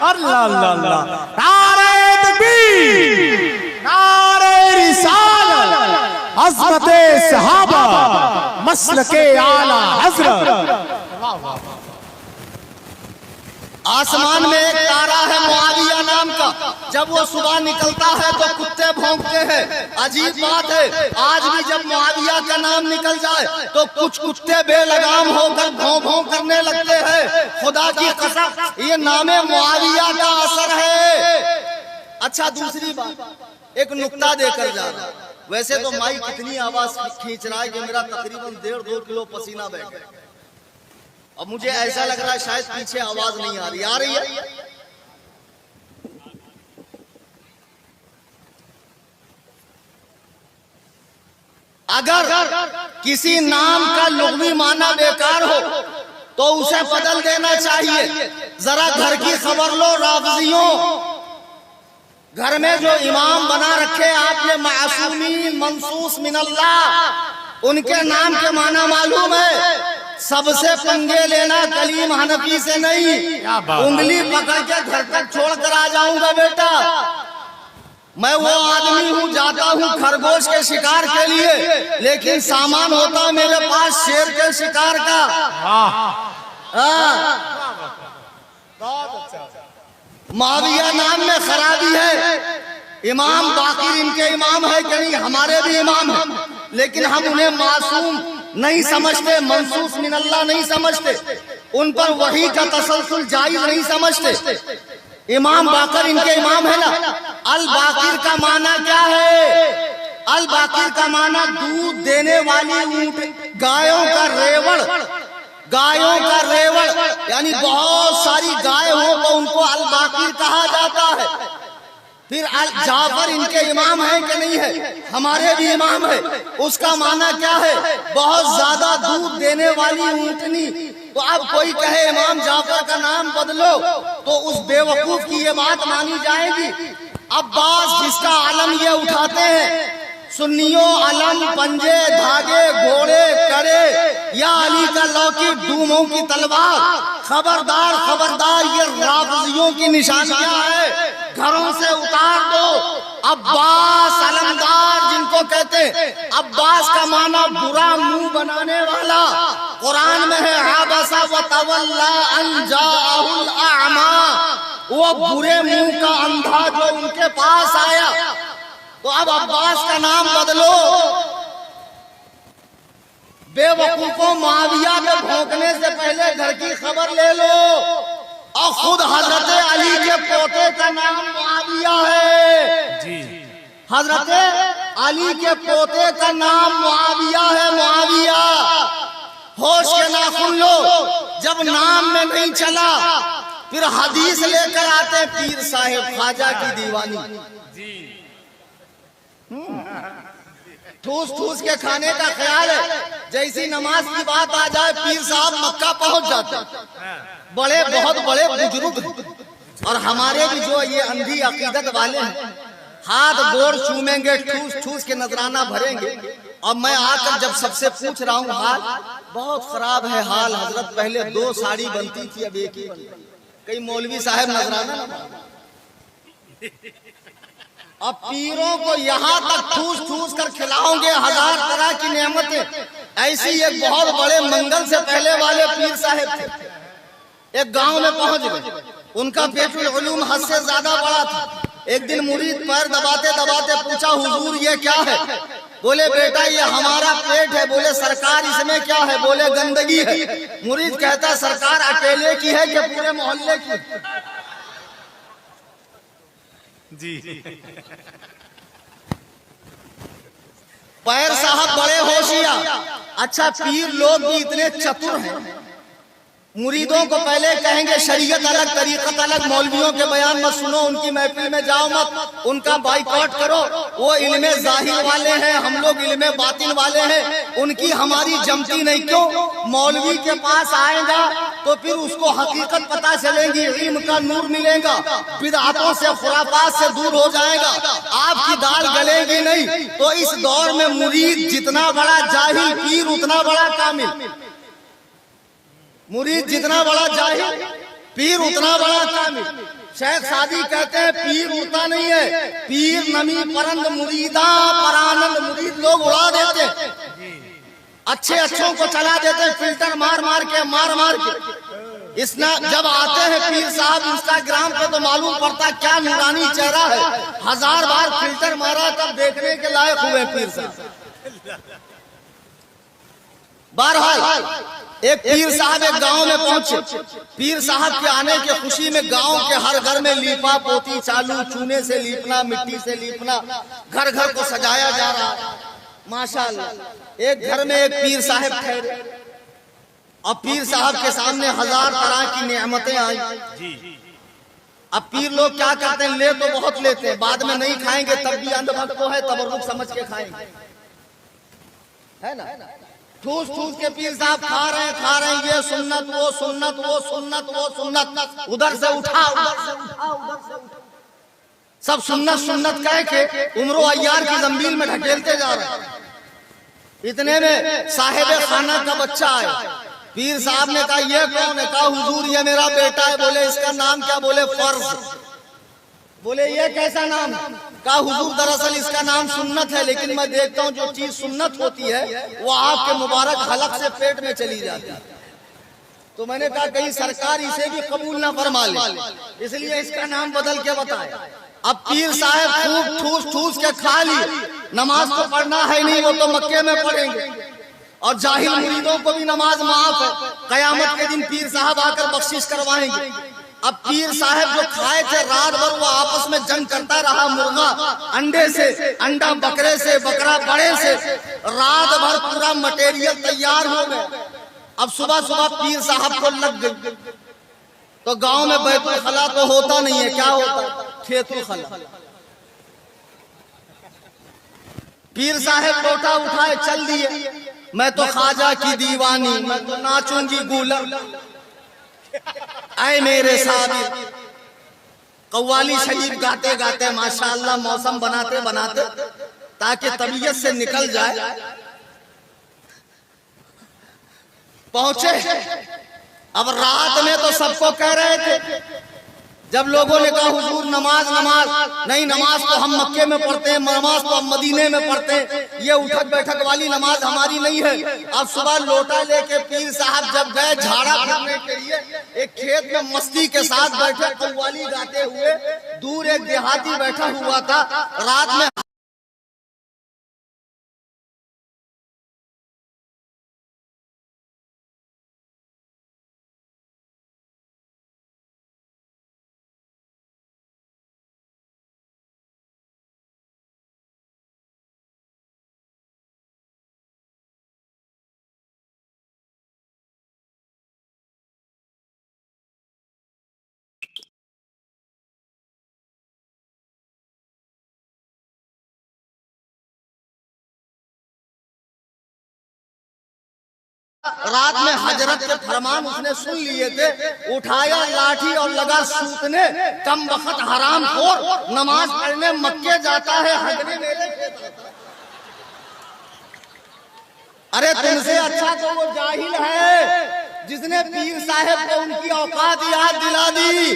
S2: اللہ اللہ اللہ، نعرہ تکبیر، نعرہ رسالت، عظمت صحابہ، مسلک اعلی حضرت۔
S1: آسمان میں ایک تارا ہے معاویہ نام کا، جب وہ صبح نکلتا ہے تو کتے بھونکتے ہیں۔ عجیب بات ہے آج بھی جب معاویہ کا نام نکل جائے تو کچھ کتے بے لگام ہو کر بھوں بھوں کرنے لگتے ہیں۔ خدا کی قسم یہ نام معاویہ کا اثر ہے۔ اچھا دوسری بات، ایک نکتہ دے کر جا رہا، ویسے تو مائی کتنی آواز کھینچ رہا ہے کہ میرا تقریباً 1.5-2 کلو پسینہ بہہ گیا۔ اب مجھے ایسا لگ رہا ہے شاید پیچھے آواز نہیں آ رہی، آ رہی ہے؟ اگر کسی نام کا لغوی معنی بیکار ہو تو اسے بدل دینا چاہیے۔ ذرا گھر کی خبر لو رافضیوں، گھر میں جو امام بنا رکھے آپ نے معصومین منصوص من اللہ، ان کے نام کے معنی معلوم ہے؟ سب سے پنگے لینا کلیم حنفی سے نہیں،
S3: کیا بات!
S1: انگلی پکڑ کے گھر تک چھوڑ کر آ جاؤں گا بیٹا۔ میں وہ آدمی ہوں، جاتا ہوں خرگوش کے شکار کے لیے، لیکن سامان ہوتا میرے پاس شیر کے شکار کا۔ معاویہ نام میں خرابی ہے، امام باقر ان کے امام ہے کہ نہیں؟ ہمارے بھی امام ہیں، لیکن ہم انہیں معصوم نہیں سمجھتے، منصوص من اللہ نہیں سمجھتے، ان پر وحی کا تسلسل جائز نہیں سمجھتے۔ امام باقر ان کے امام ہے نا۔ الباقر کا معنی کیا ہے؟ الباقر کا معنی دودھ دینے والی اونٹ، گایوں کا ریوڑ، گایوں کا ریوڑ، یعنی بہت ساری گائے ہوں تو ان کو الباقر کہا جاتا ہے۔ پھر جعفر ان کے امام ہیں کہ نہیں ہے؟ ہمارے بھی امام ہے۔ اس کا معنی کیا ہے؟ بہت زیادہ دودھ دینے والی اونٹنی۔ تو اب کوئی کہے امام جعفر کا نام بدلو تو اس بے وقوف کی یہ بات مانی جائے گی؟ عباس جس کا علم یہ اٹھاتے ہیں، سنیوں علم پنجے دھاگے گھوڑے کرے یا علی کا لوکٹ ڈوموں کی تلوار، خبردار خبردار یہ رافضیوں کی نشانیاں ہے، گھروں سے اتار دو۔ عباس علمدار جن کو کہتے ہیں، عباس کا معنی برا منہ بنانے والا۔ قرآن میں ہے عبس وتولی ان جاءہ الاعمی، وہ برے منہ کا اندھا جو ان کے پاس آیا۔ تو اب عباس کا نام بدلو۔ بے وقوفوں، معاویہ میں بھونکنے سے پہلے گھر کی خبر لے لو۔ اور خود حضرت علی کے پوتے کا نام معاویہ ہے۔ حضرت علی کے پوتے کا نام معاویہ ہے، معاویہ۔ ہوش کے ناخن لو، جب نام میں نہیں چلا پھر حدیث لے کر آتے پیر صاحب خواجہ کی دیوانی۔ ٹھوس ٹھوس کے کھانے کا خیال ہے، جیسی نماز کی بات آ جائے پیر صاحب مکہ پہنچ جاتے، بڑے بہت بڑے بزرگ ہیں۔ اور ہمارے بھی جو یہ اندھی عقیدت والے ہیں، ہاتھ گوڑ چومیں گے، ٹھوس ٹھوس کے نذرانہ بھریں گے۔ اور میں آ کر جب سب سے پوچھ رہا ہوں حال بہت خراب ہے، حال حضرت پہلے 2 ساڑی بنتی تھی اب ایک ہی بنتی۔ کئی مولوی صاحب نذرانہ اب پیروں کو یہاں تک ٹھوس ٹھوس کر کھلاؤں گے، 1000 طرح کی نعمتیں۔ ایسی ایک بہت بڑے منگل سے پہلے والے پیر صاحب تھے، ایک گاؤں میں پہنچ گئے، ان کا بیت العلوم حد سے زیادہ بڑا تھا۔ ایک دن مرید پیر دباتے دباتے پوچھا حضور یہ کیا ہے؟ بولے بیٹا یہ ہمارا پیٹ ہے۔ بولے سرکار اس میں کیا ہے؟ بولے گندگی ہے۔ مرید کہتا سرکار اکیلے کی ہے کہ پورے محلے کی؟ پیر صاحب بڑے ہوشیار۔ اچھا پیر لوگ بھی اتنے چتر ہیں، مریدوں کو پہلے کہیں گے شریعت الگ طریقت الگ، مولویوں کے بیان مت سنو، ان کی محفل میں جاؤ مت، ان کا بائیکاٹ کرو، وہ علم ظاہر والے ہیں، ہم لوگ علم باطن والے ہیں، ان کی ہماری جمتی نہیں۔ کیوں؟ مولوی کے پاس آئے گا تو پھر اس کو حقیقت پتہ چلے گی، علم کا نور ملے گا، بدعتوں سے خرافات سے دور ہو جائے گا، آپ کی دال گلے گی نہیں۔ تو اس دور میں مرید جتنا بڑا جاہل، پیر اتنا بڑا کامل۔ مرید جتنا بڑا جاہل، پیر اتنا بڑا کامل۔ شیخ سعدی کہتے ہیں پیر اڑتا نہیں ہے، پیر نمی پرند مریداں پرانند، مرید لوگ اڑا دیتے، اچھے اچھوں کو چلا دیتے، فلٹر مار مار کے۔ جب آتے ہیں پیر صاحب انسٹاگرام پہ تو معلوم پڑتا کیا نورانی چہرہ ہے، 1000 بار فلٹر مارا تب دیکھنے کے لائق ہوئے پیر صاحب۔ بہرحال ایک پیر صاحب ایک گاؤں میں پہنچے، پیر صاحب کے آنے کے خوشی میں گاؤں کے ہر گھر میں لیپا پوتی چالو، چونے سے لیپنا، مٹی سے لیپنا، گھر گھر کو سجایا جا رہا۔ ماشاءاللہ ایک گھر میں ایک پیر صاحب ٹھہرے، اب پیر صاحب کے سامنے 1000 طرح کی نعمتیں آئیں۔ اب پیر لوگ کیا کرتے ہیں؟ لے تو بہت لیتے ہیں، بعد میں نہیں کھائیں گے تب بھی اندھ بھکت کو ہے تبرک سمجھ کے کھائیں گے، ہے نا؟ ٹھوس ٹھوس کے پیر صاحب کھا رہے ہیں، یہ سنت وہ سنت وہ سنت وہ سنت، ادھر سے اٹھا ادھر سے اٹھا، سب سنت سنت کہہ کے عمر و عیار کی زنبیل میں ڈھکیلتے جا رہے ہیں۔ اتنے میں صاحب خانہ کا بچہ آیا، پیر صاحب نے کہا یہ کون ہے؟ کہا حضور یہ میرا بیٹا ہے۔ بولے اس کا نام کیا؟ بولے فرض۔ بولے یہ کیسا نام؟ کہا حضور دراصل اس کا نام سنت ہے، لیکن میں دیکھتا ہوں جو چیز سنت ہوتی ہے وہ آپ کے مبارک حلق سے پیٹ میں چلی جاتی ہے، تو میں نے کہا کہیں سرکار اسے بھی قبول نہ فرما لے، اس لیے اس کا نام بدل کے بتایا۔ اب پیر صاحب خوب ٹھوس ٹھوس کے کھا لی، نماز تو پڑھنا ہے نہیں، وہ تو مکے میں پڑھیں گے، اور جاہل مریدوں کو بھی نماز معاف ہے، قیامت کے دن پیر صاحب آ کر بخشش کروائیں گے۔ اب پیر صاحب جو کھائے تھے رات بھر وہ آپس میں جنگ کرتا رہا، مرغا انڈے سے، انڈا بکرے سے، بکرا بڑے سے، رات بھر پورا مٹیریل تیار ہو گیا۔ اب صبح صبح پیر صاحب کو لگ گئی، تو گاؤں میں بیت الخلا تو ہوتا نہیں ہے، کیا ہوتا؟ کھیت الخلا۔ پیر صاحب لوٹا اٹھائے چل دیے، میں تو خواجہ کی دیوانی، میں تو ناچوں گی گولر، اے میرے صابر۔ قوالی شریف گاتے گاتے ماشاءاللہ موسم بناتے بناتے تاکہ طبیعت سے نکل جائے پہنچے۔ اب رات میں تو سب کو کہہ رہے تھے، جب لوگوں نے کہا حضور نماز نماز نہیں، نماز تو ہم مکے میں پڑھتے ہیں، نماز تو ہم مدینے میں پڑھتے ہیں، یہ اٹھک بیٹھک والی نماز ہماری نہیں ہے۔ اب صبح لوٹا لے کے پیر صاحب جب گئے جھاڑا پھرنے کے لیے، ایک کھیت میں مستی کے ساتھ بیٹھے قوالی گاتے ہوئے، دور ایک دیہاتی بیٹھا ہوا تھا، رات میں حضرت کے فرمان اس نے سن لیے تھے، اٹھایا لاٹھی اور لگا سوتنے، کم وقت حرام خور نماز پڑھنے مکے جاتا ہے، حجرے میلے کھیتا تھا۔ ارے تم سے اچھا تو وہ جاہل ہے جس نے پیر صاحب کو ان کی اوقات یاد دلا دی۔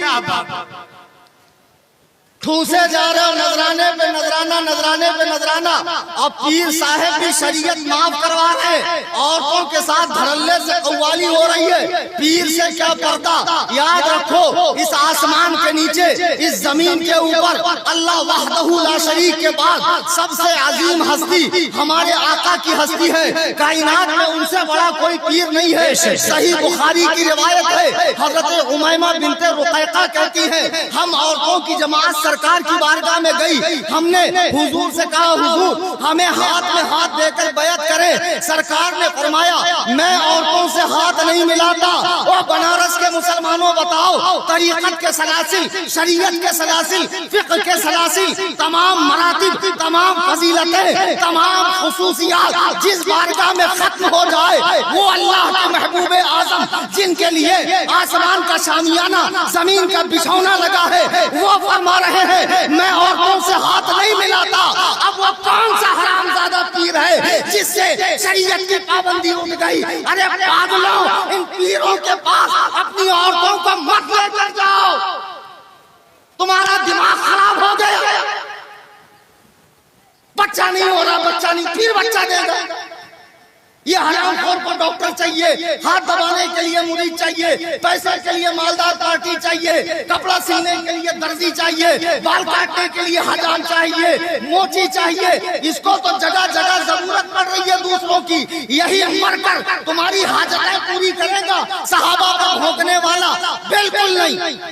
S1: ٹھوسے جا رہے نذرانے پہ نذرانہ، نذرانے پہ نذرانہ، اور پیر صاحب بھی شریعت معاف کروا رہے ہیں، عورتوں کے ساتھ دھڑلے سے قوالی ہو رہی ہے، پیر سے کیا پردہ۔ یاد رکھو اس آسمان کے نیچے، اس زمین کے اوپر اللہ وحدہ لا شریک کے بعد سب سے عظیم ہستی ہمارے آقا کی ہستی ہے، کائنات میں ان سے بڑا کوئی پیر نہیں ہے۔ صحیح بخاری کی روایت ہے، حضرت امیمہ بنت رقیقہ کہتی ہیں ہم عورتوں کی جماعت سرکار کی بارگاہ میں گئی، ہم نے حضور سے کہا حضور ہمیں ہاتھ میں ہاتھ دے کر بیعت کریں۔ سرکار نے فرمایا میں عورتوں سے ہاتھ نہیں ملاتا۔ اور بنارس کے مسلمانوں بتاؤ، طریقت کے سلاسل، شریعت کے سلاسل، فقہ کے سلاسل، تمام مراتب، تمام فضیلتیں، تمام خصوصیات جس بارگاہ میں ختم ہو جائے وہ اللہ کے محبوب اعظم جن کے لیے آسمان کا شامیانہ زمین کا بچھونا لگا ہے وہ فرما رہے ہیں میں عورتوں سے ہاتھ نہیں ملاتا۔ اب وہ کون سا حرام زادہ پیر ہے جس سے شریعت کی پابندی اٹھ گئی؟ ارے پاگلوں، ان پیروں کے پاس اپنی عورتوں کو مت لے کر جاؤ، تمہارا دماغ خراب ہو گیا۔ بچہ نہیں ہو رہا، بچہ نہیں، پھر بچہ دے گا۔ یہ حرام خور کو ڈاکٹر چاہیے، ہاتھ دبانے کے لیے مرید چاہیے، پیسے کے لیے مالدار پارٹی چاہیے، کپڑا سلنے کے لیے درزی چاہیے، بال کاٹنے کے لیے حجام چاہیے، موچی چاہیے۔ اس کو تو جگہ جگہ ضرورت پڑ رہی ہے دوسروں کی، یہی مر کر تمہاری حاجتیں پوری کرے گا صحابہ کا بھونکنے والا؟ بالکل نہیں،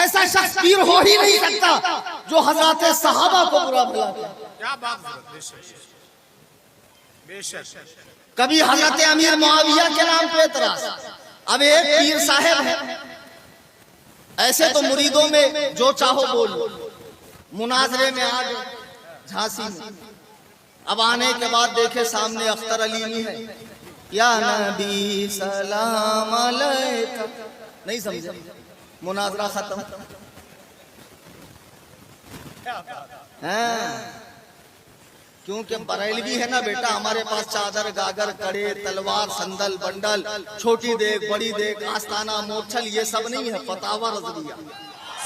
S1: ایسا شخص پیر ہو ہی نہیں سکتا جو حضرات صحابہ کو برا بھلا
S2: کیا بات ہے، بے شک۔
S1: کبھی حضرت امیر معاویہ کے نام پہ اعتراض۔ اب ایک پیر صاحب ہے، ایسے تو مریدوں میں جو چاہو بولو، مناظرے میں آ گئے جھانسی میں، اب آنے کے بعد دیکھے سامنے اختر علیمی ہے، یا نبی سلام علیکہ، نہیں سمجھے، مناظرہ ختم۔ کیونکہ بریلوی ہے نا بیٹا، ہمارے پاس چادر گاگر کڑے تلوار سندل بنڈل چھوٹی دیکھ بڑی دیکھ آستانہ مورچھل یہ سب نہیں ہے، فتاوی رضویہ۔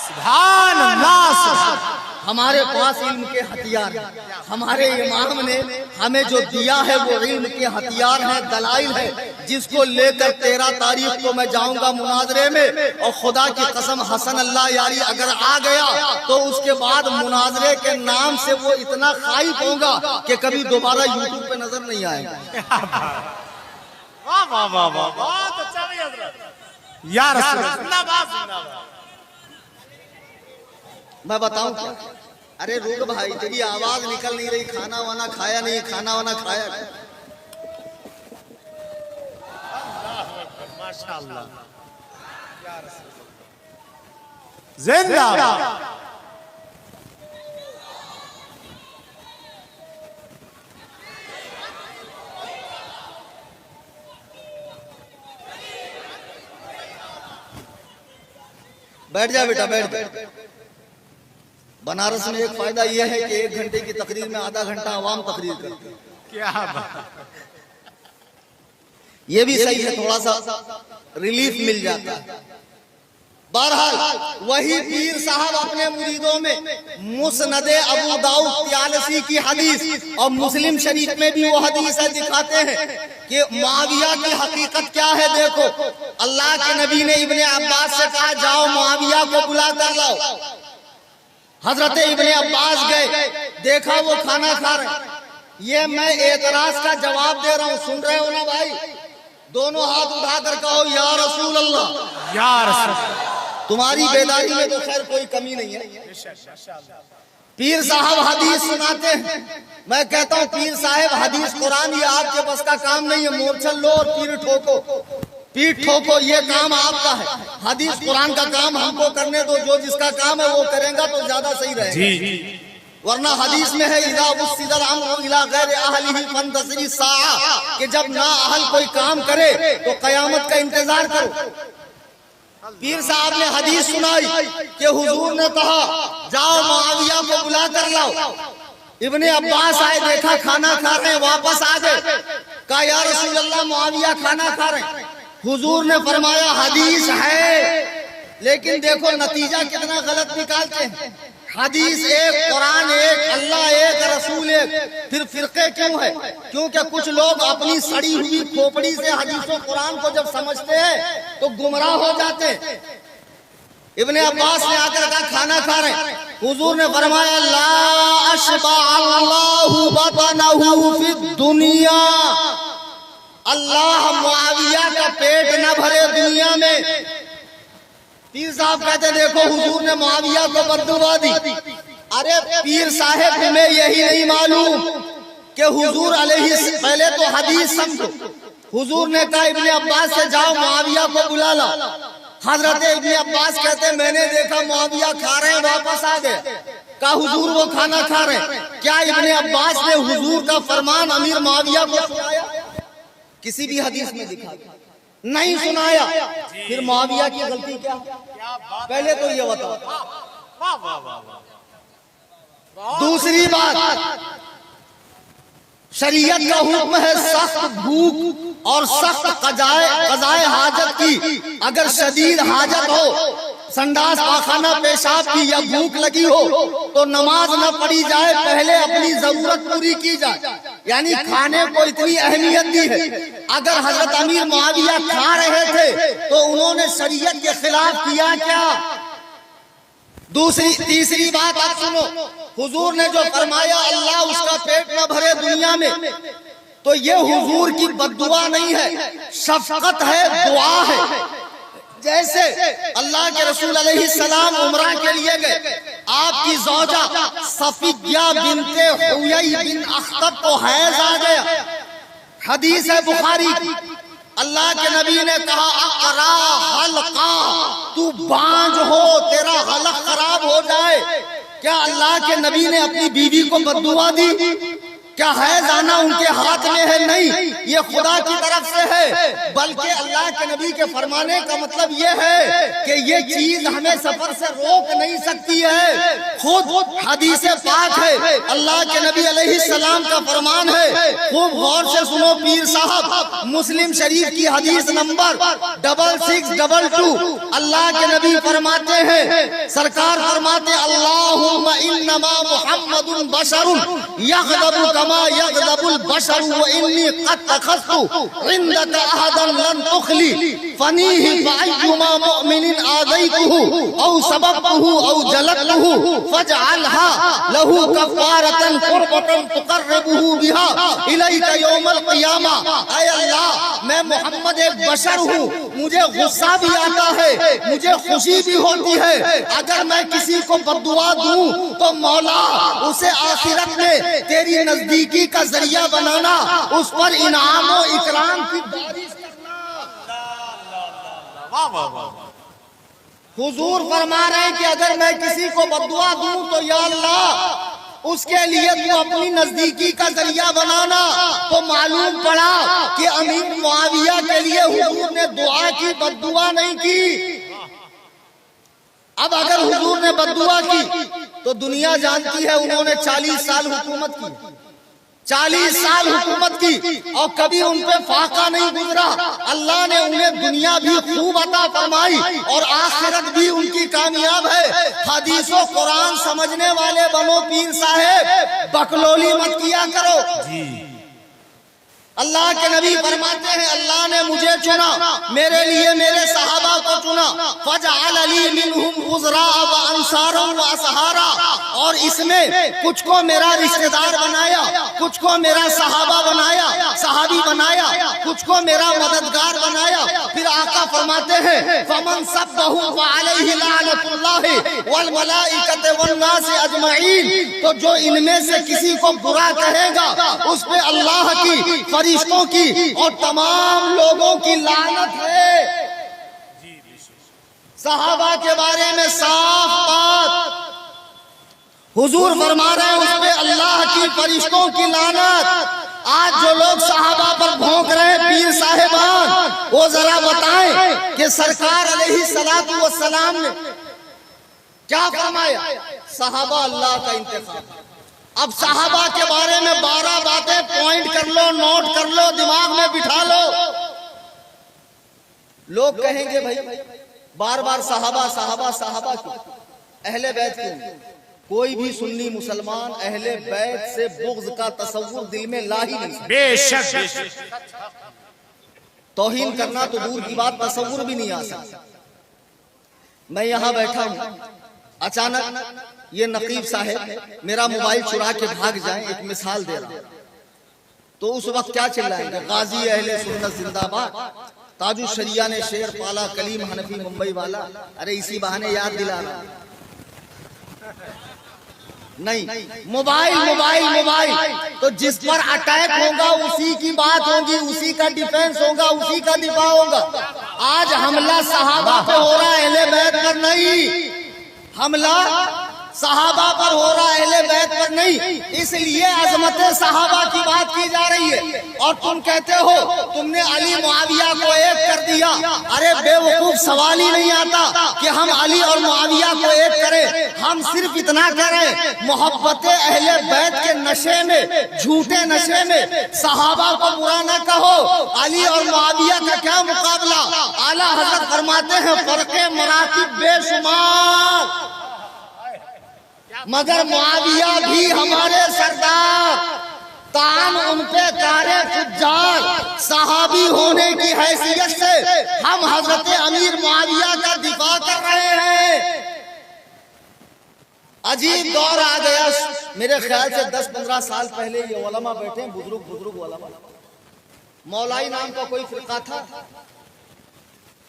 S2: سبحان اللہ۔
S1: ہمارے پاس علم کے ہتھیار ہیں، ہمارے امام نے ہمیں جو دیا ہے وہ علم کے ہتھیار ہیں، دلائل ہے، جس کو لے کر 13 تاریخ کو میں جاؤں گا مناظرے میں، اور خدا کی قسم حسن اللہ یاری اگر آ گیا تو اس کے بعد مناظرے کے نام سے وہ اتنا خائف ہوگا کہ کبھی دوبارہ یوٹیوب پہ نظر نہیں آئے گا۔
S3: واہ واہ واہ واہ، بہت اچھا بھی حضرت،
S2: یا رسول اللہ۔
S3: زندہ باد زندہ باد۔
S1: میں بتاؤں کیا؟ ارے رک بھائی، تیری آواز نکل نہیں رہی، کھانا وانا کھایا نہیں، کھانا وانا کھایا نہیں۔
S3: ماشاء اللہ۔
S2: زندہ باد۔
S1: بیٹھ جا بیٹا، بیٹھ جا۔ بنارس میں ایک فائدہ یہ ہے کہ 1 گھنٹے کی تقریر میں آدھا گھنٹہ عوام تقریر کرتے ہیں،
S2: کیا بات۔
S1: یہ بھی صحیح ہے، تھوڑا سا ریلیف مل جاتا ہے۔ بہرحال وہی پیر صاحب اپنے مریدوں میں مسند ابو داؤد 83 کی حدیث اور مسلم شریف میں بھی وہ حدیث ہے، دکھاتے ہیں کہ معاویہ کی حقیقت کیا ہے۔ دیکھو، اللہ کے نبی نے ابن عباس سے کہا جاؤ معاویہ کو بلا کر لاؤ۔ حضرت ابن عباس گئے، دیکھا وہ کھانا کھا رہے ہیں۔ یہ میں اعتراض کا جواب دے رہا ہوں، سن رہے ہو نا بھائی؟ دونوں ہاتھ اٹھا کر کہو یا رسول اللہ۔
S2: یا رسول اللہ۔
S1: تمہاری بیداری میں تو خیر کوئی کمی نہیں ہے۔ پیر صاحب حدیث سناتے ہیں، میں کہتا ہوں پیر صاحب حدیث قرآن یہ آپ کے بس کا کام نہیں ہے، مورچھل لو اور پیٹ ٹھوکو، پیٹ ٹھوکو، یہ کام آپ کا ہے۔ حدیث قرآن کا کام ہم کو کرنے دو، جو جس کا کام ہے وہ کریں گا تو زیادہ صحیح رہے گا۔
S2: جی
S1: ورنہ حدیث میں ہے اذا وسد الامر الى غیر اہلہ فانتظر الساعہ، کہ جب نا اہل کوئی کام کرے تو قیامت کا انتظار کرو۔ پیر صاحب نے حدیث سنائی کہ حضور نے کہا جاؤ معاویہ کو بلا کر لاؤ۔ ابن عباس آئے، دیکھا کھانا کھا رہے ہیں، واپس آ گئے، کہا یا رسول اللہ معاویہ کھانا کھا رہے ہیں۔ حضور نے فرمایا حدیث ہے، لیکن دیکھو نتیجہ کتنا غلط نکالتے ہیں۔ حدیث ایک، قرآن ایک، اللہ ایک، رسول ایک، پھر فرقے کیوں ہے؟ کیونکہ کچھ لوگ اپنی سڑی ہوئی کھوپڑی سے حدیث و قرآن کو جب سمجھتے ہیں تو گمراہ ہو جاتے ہیں۔ ابن عباس نے آ کر کہا کھانا کھا رہے ہیں، حضور نے فرمایا لا اشبع اللہ بطنہ فی الدنیا، اللہ معاویہ کا پیٹ نہ بھرے دنیا میں۔ پیر صاحب کہتے دیکھو حضور نے معاویہ کو بددعا دی۔ ارے پیر صاحب تمہیں یہی نہیں معلوم کہ حضور علیہ، پہلے تو حدیث سمجھو، حضور نے کہا ابن عباس سے جاؤ معاویہ کو بلا لا۔ حضرت ابن عباس کہتے میں نے دیکھا معاویہ کھا رہے ہیں، واپس آ گئے، کہا حضور وہ کھانا کھا رہے ہیں۔ کیا ابن عباس نے حضور کا فرمان امیر معاویہ کو سنایا؟ کسی بھی حدیث میں دکھا نہیں سنایا۔ پھر معاویہ کی غلطی کیا؟ پہلے تو یہ بتاؤ۔ دوسری بات، شریعت کا حکم ہے سخت بھوک اور سخت قضائے حاجت کی۔ اگر شدید حاجت ہو، سنڈاس پاخانہ پیشاب کی یا بھوک لگی ہو تو نماز نہ پڑھی جائے، پہلے اپنی ضرورت پوری کی جائے۔ یعنی کھانے کو اتنی اہمیت دی ہے۔ اگر حضرت امیر معاویہ کھا رہے تھے تو انہوں نے شریعت کے خلاف کیا کیا؟ تیسری بات آپ سنو، حضور نے جو فرمایا اللہ اس کا پیٹ نہ بھرے دنیا میں، تو یہ حضور کی بددعا نہیں ہے، شفقت ہے، دعا ہے۔ جیسے اللہ کے رسول علیہ السلام عمرہ کے لیے گئے، آپ کی زوجہ صفیہ بنت حویی بن اخطب کو حیض آ گیا، حدیث ہے بخاری کی۔ اللہ کے نبی نے کہا اقرا حلقہ، تو بانج ہو، تیرا حلق خراب ہو جائے۔ کیا اللہ کے نبی نے اپنی بیوی کو بددعا دی؟ کیا حیض آنا ان کے ہاتھ میں ہے؟ نہیں، یہ خدا کی طرف سے ہے، بلکہ اللہ کے نبی کے فرمانے کا مطلب یہ ہے کہ یہ چیز ہمیں سفر سے روک نہیں سکتی ہے۔ خود حدیث پاک ہے، اللہ کے نبی علیہ السلام کا فرمان ہے، خوب غور سے سنو پیر صاحب، مسلم شریف کی حدیث نمبر 6622، اللہ کے نبی فرماتے ہیں، سرکار فرماتے ہیں، اللہم انما محمد بشر یغضب کما یغضب البشر وانی قد اخذت عندك عهدا لن تخلی فنیہ فایما مؤمن آذیته او سببته او جلبته فاجعلها له کفارة قربة تقربه بها الیک یوم القیامہ۔ اے اللہ، میں محمد ایک بشر ہوں، مجھے غصہ بھی آتا ہے، مجھے خوشی بھی ہوتی ہے، اگر میں کسی کو بددعا دوں تو مولا اسے آخرت میں تیری نزدیکی کا ذریعہ بنانا، اس پر انعام و اکرام کی بارش کرنا۔
S3: واہ واہ واہ،
S1: حضور فرما رہے ہیں کہ اگر میں کسی کو بددعا دوں تو یا اللہ اس کے لیے تو اپنی نزدیکی کا ذریعہ بنانا۔ تو معلوم پڑا کہ امیر معاویہ کے لیے حضور نے دعا کی، بددعا نہیں کی۔ اب اگر حضور نے بددعا کی تو دنیا جانتی ہے انہوں نے 40 سال حکومت کی، 40 سال حکومت کی اور کبھی ان پہ فاقہ نہیں گزرا۔ اللہ نے انہیں دنیا بھی خوب عطا فرمائی اور آخرت بھی ان کی کامیاب ہے۔ حدیث و قرآن سمجھنے والے بنو پیر صاحب، بکلولی مت کیا کرو۔ اللہ کے نبی فرماتے ہیں، اللہ نے مجھے چنا، میرے لیے میرے صحابہ کو چنا، فجعل لی منہم وزراء وانصارا واصحارا، اور اس میں کچھ کو میرا رشتہ دار بنایا، کچھ کو میرا صحابہ بنایا، صحابی بنایا، کچھ کو میرا مددگار بنایا۔ پھر آقا فرماتے ہیں، فمن سبہ فعلیہ لعنۃ اللہ والملائکۃ والناس اجمعین، تو جو ان میں سے کسی کو برا کہے گا اس پہ اللہ کی، فرشتوں کی اور تمام لوگوں کی لعنت ہے۔ صحابہ کے بارے میں صاف بات، حضور فرما رہے ہیں اس پہ اللہ کی، فرشتوں کی لعنت۔ آج جو لوگ صحابہ پر بھونک رہے ہیں پیر صاحبان، وہ ذرا بتائیں کہ سرکار علیہ السلام نے کیا فرمایا؟ صحابہ اللہ کا انتخاب۔ اب صحابہ کے بارے میں 12 باتیں پوائنٹ کر لو، نوٹ کر لو، دماغ میں بٹھا لو۔ لوگ کہیں گے بھائی بار بار صحابہ صحابہ صحابہ کیوں، اہل بیت کیوں؟ کوئی بھی سنی مسلمان اہل بیت سے بغض کا تصور دل میں لا ہی نہیں سکتا۔
S3: بے شک بے شک،
S1: توہین کرنا تو دور کی بات، تصور بھی نہیں آ سکتا۔ میں یہاں بیٹھا ہوں، اچانک یہ نقیب صاحب میرا موبائل چرا کے بھاگ جائیں، ایک مثال دے رہا ہوں، تو اس وقت کیا چلائیں گے؟ غازی اہل سنت زندہ باد، تاج الشریعہ نے شیر پالا، کلیم حنفی ممبئی والا۔ ارے اسی بہانے یاد دلا رہا نہیں، موبائل موبائل موبائل، تو جس پر اٹیک ہوگا اسی کی بات ہوگی، اسی کا ڈیفنس ہوگا، اسی کا دفاع ہوگا۔ آج حملہ صحابہ پہ ہو رہا ہے، اہل بیت پر نہیں۔ حملہ صحابہ پر ہو رہا ہے، اہل بیت پر نہیں، اس لیے عظمت صحابہ کی بات کی جا رہی ہے۔ اور تم کہتے ہو تم نے علی معاویہ کو ایک کر دیا۔ ارے بے وقوف، سوال ہی نہیں آتا کہ ہم علی اور معاویہ کو ایک کریں۔ ہم صرف اتنا کریں، محبت اہل بیت کے نشے میں، جھوٹے نشے میں صحابہ کو برا نہ کہو۔ علی اور معاویہ کا کیا مقابلہ؟ اعلیٰ حضرت فرماتے ہیں فرق مراتب بے شمار، مگر معاویہ بھی ہمارے سردار، تان ان پہ کارے فجار، صحابی ہونے کی حیثیت سے ہم حضرت امیر معاویہ کا دفاع کر رہے ہیں۔ عجیب دور آ گیا، میرے خیال سے 10-15 سال پہلے یہ علماء بیٹھے ہیں، بزرگ علماء، مولائی نام کا کوئی فرقہ تھا،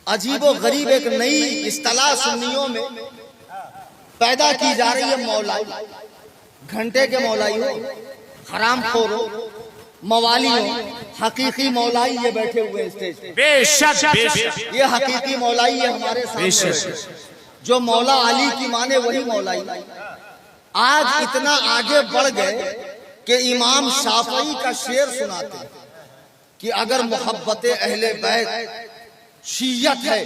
S1: عجیب و غریب ایک نئی اصطلاح سنیوں میں پیدا کی جا رہی ہے، مولائی۔ گھنٹے کے مولائی ہو، حرام خور ہو، موالی ہو، حقیقی مولائی یہ بیٹھے ہوئے اسٹیج پہ،
S3: بے شک بے شک،
S1: یہ حقیقی مولائی ہے ہمارے سامنے، جو مولا علی کی مانے وہی مولائی۔ آج اتنا آگے بڑھ گئے کہ امام شافعی کا شعر سناتے ہیں کہ اگر محبت اہل بیت شیعت ہے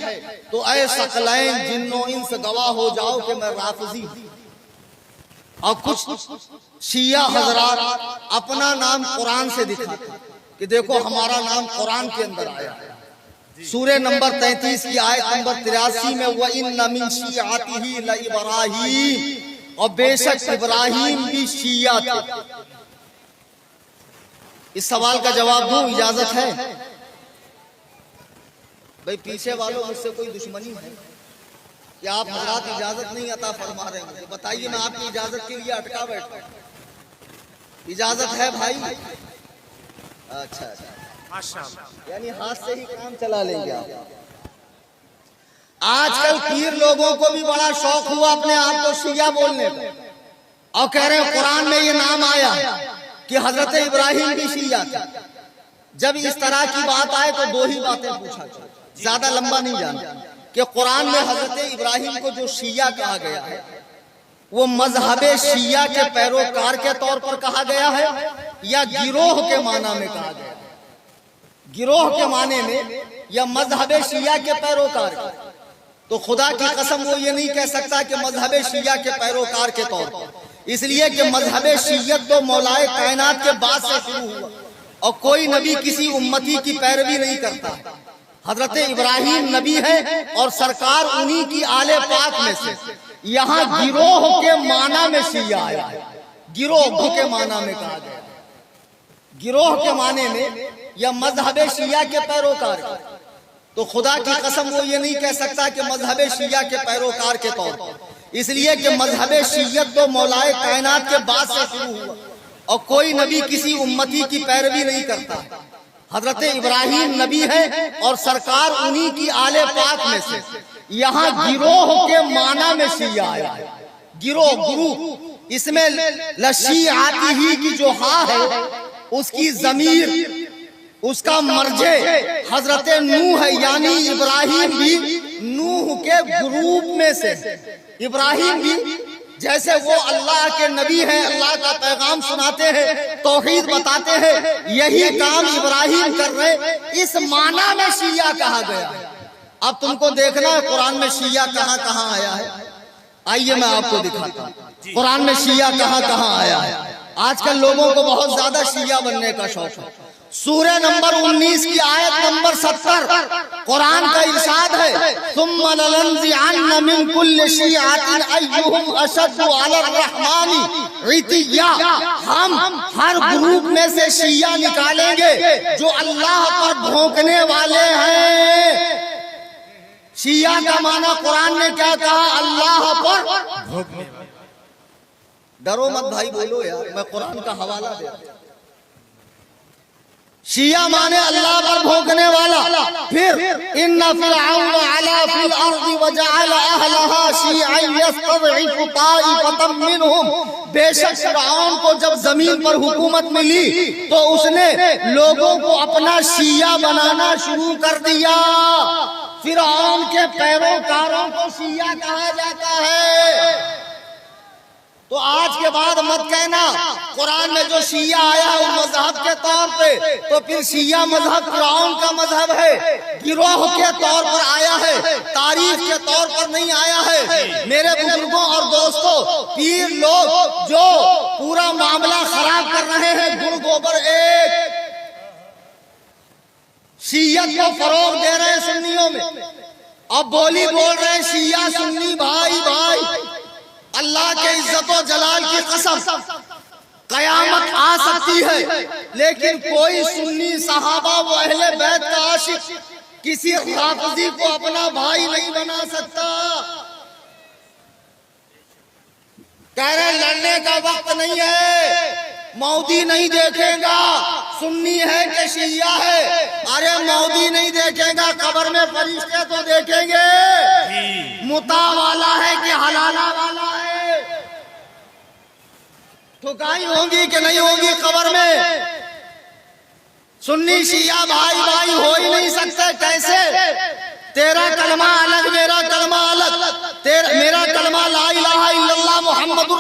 S1: تو اے ثقلین جن و انس گواہ ہو جاؤ کہ میں رافضی ہوں۔ اور کچھ شیعہ حضرات اپنا نام قرآن سے دکھاتے ہیں کہ دیکھو ہمارا نام قرآن کے اندر آیا ہے۔ سورہ نمبر 33 کی آیت نمبر 83 میں وَإِنَّ مِن شِيعَتِهِ لَإِبْرَاهِيمَ، اور بے شک ابراہیم بھی شیعہ تھے۔ اس سوال کا جواب دوں، اجازت ہے؟ بھئی پیچھے والوں مجھ سے کوئی دشمنی ہے کہ آپ حضرات اجازت نہیں عطا فرما رہے ہیں؟ بتائیے، میں آپ کی اجازت کے لیے اٹکا بیٹھا ہوں۔ اجازت ہے بھائی؟ اچھا
S3: ماشاءاللہ،
S1: یعنی ہاتھ سے ہی کام چلا لیں گے آپ۔ آج کل پیر لوگوں کو بھی بڑا شوق ہوا اپنے آپ کو شیعہ بولنے کا، اور کہہ رہے ہیں قرآن میں یہ نام آیا کہ حضرت ابراہیم بھی شیعہ تھا۔ جب اس طرح کی بات آئے تو دو ہی باتیں پوچھا جائے، زیادہ لمبا نہیں جانا، کہ قرآن میں حضرت ابراہیم کو جو شیعہ کہا گیا ہے وہ مذہب شیعہ کے پیروکار کے طور پر کہا گیا ہے یا گروہ کے معنی میں کہا گیا ہے؟ گروہ کے معنی میں یا مذہب شیعہ کے پیروکار؟ تو خدا کی قسم وہ یہ نہیں کہہ سکتا کہ مذہب شیعہ کے پیروکار کے طور پر، اس لیے کہ مذہب شیعت تو مولائے کائنات کے بعد سے شروع ہوا، اور کوئی نبی کسی امتی کی پیروی نہیں کرتا۔ حضرت ابراہیم نبی ہے اور سرکار انہی کی آل پاک میں سے۔ یہاں گروہ کے معنی میں شیعہ آیا ہے، گروہ کے معنی میں کہا گیا، گروہ کے معنی میں یا مذہب شیعہ کے پیروکار۔ تو خدا کی قسم وہ یہ نہیں کہہ سکتا کہ مذہب شیعہ کے پیروکار کے طور پر، اس لیے کہ مذہب شیعت تو مولائے کائنات کے بعد سے شروع ہوا، اور کوئی نبی کسی امتی کی پیروی نہیں کرتا۔ حضرت ابراہیم نبی ہے اور سرکار انہی کی آل پاک میں سے۔ یہاں گروہ کے معنی میں شیعہ آیا ہے، گروہ، اس میں لشیعتہ کی جو ہاں ہے اس کی ضمیر، اس کا مرجع حضرت نوح ہے، یعنی ابراہیم بھی نوح کے گروپ میں سے۔ ابراہیم بھی جیسے وہ اللہ کے نبی ہیں، اللہ کا پیغام سناتے ہیں، توحید بتاتے ہیں، یہی کام ابراہیم کر رہے، اس معنی میں شیعہ کہا گیا۔ اب تم کو دیکھنا ہے قرآن میں شیعہ کہاں کہاں آیا ہے۔ آئیے میں آپ کو دکھاتا ہوں قرآن میں شیعہ کہاں کہاں آیا ہے۔ آج کل لوگوں کو بہت زیادہ شیعہ بننے کا شوق ہے۔ سورہ نمبر 19 کی آیت نمبر 70 قرآن کا ارشاد ہے ثم لننزعن من كل شيعة ايهم اشد على الرحمن عتيا، ہم ہر گروپ میں سے شیعہ نکالیں گے جو اللہ پر بھونکنے والے ہیں۔ شیعہ کا معنی قرآن نے کیا کہا؟ اللہ پر بھونکنے والے۔ ڈرو مت بھائی، بولو یار، میں قرآن کا حوالہ دے رہا ہوں۔ شیعہ مانے اللہ پر بھونکنے والا۔ پھر ان فرعون علا فی الارض وجعل اہلها شیعا یستضعف طائفة منهم، بے شک فرعون کو جب زمین پر حکومت ملی تو اس نے لوگوں کو اپنا شیعہ بنانا شروع کر دیا۔ فرعون کے پیروکاروں کو شیعہ کہا جاتا ہے۔ تو آج کے بعد مت کہنا قرآن میں جو شیعہ آیا ہے وہ مذہب کے طور پہ، تو پھر شیعہ مذہب فرعون کا مذہب ہے، گروہ کے طور پر آیا ہے، تاریخ کے طور پر نہیں آیا ہے۔ میرے بزرگوں اور دوستوں، پیر لوگ جو پورا معاملہ خراب کر رہے ہیں، گڑ گوبر ایک، شیعت کو فروغ دے رہے ہیں سنیوں میں، اب بولی بول رہے ہیں شیعہ سنی بھائی بھائی۔ اللہ کے عزت و جلال کی قسم، قیامت آ سکتی ہے لیکن کوئی سنی صحابہ و اہل بیت کا عاشق کسی رافضی کو اپنا بھائی نہیں بنا سکتا۔ کہہ رہے لڑنے کا وقت نہیں ہے، مودی نہیں دیکھے گا سنی ہے کہ شیعہ ہے۔ ارے مودی نہیں دیکھے گا، قبر میں فرشتے تو دیکھیں گے متا والا ہے کہ حلالہ والا ہے۔ ٹھکائی ہوگی کہ نہیں ہوگی قبر میں؟ سنی شیعہ بھائی بھائی ہو ہی نہیں سکتے۔ کیسے؟ تیرا کلمہ الگ میرا کلمہ الگ، میرا کلمہ لا الہ الا اللہ محمد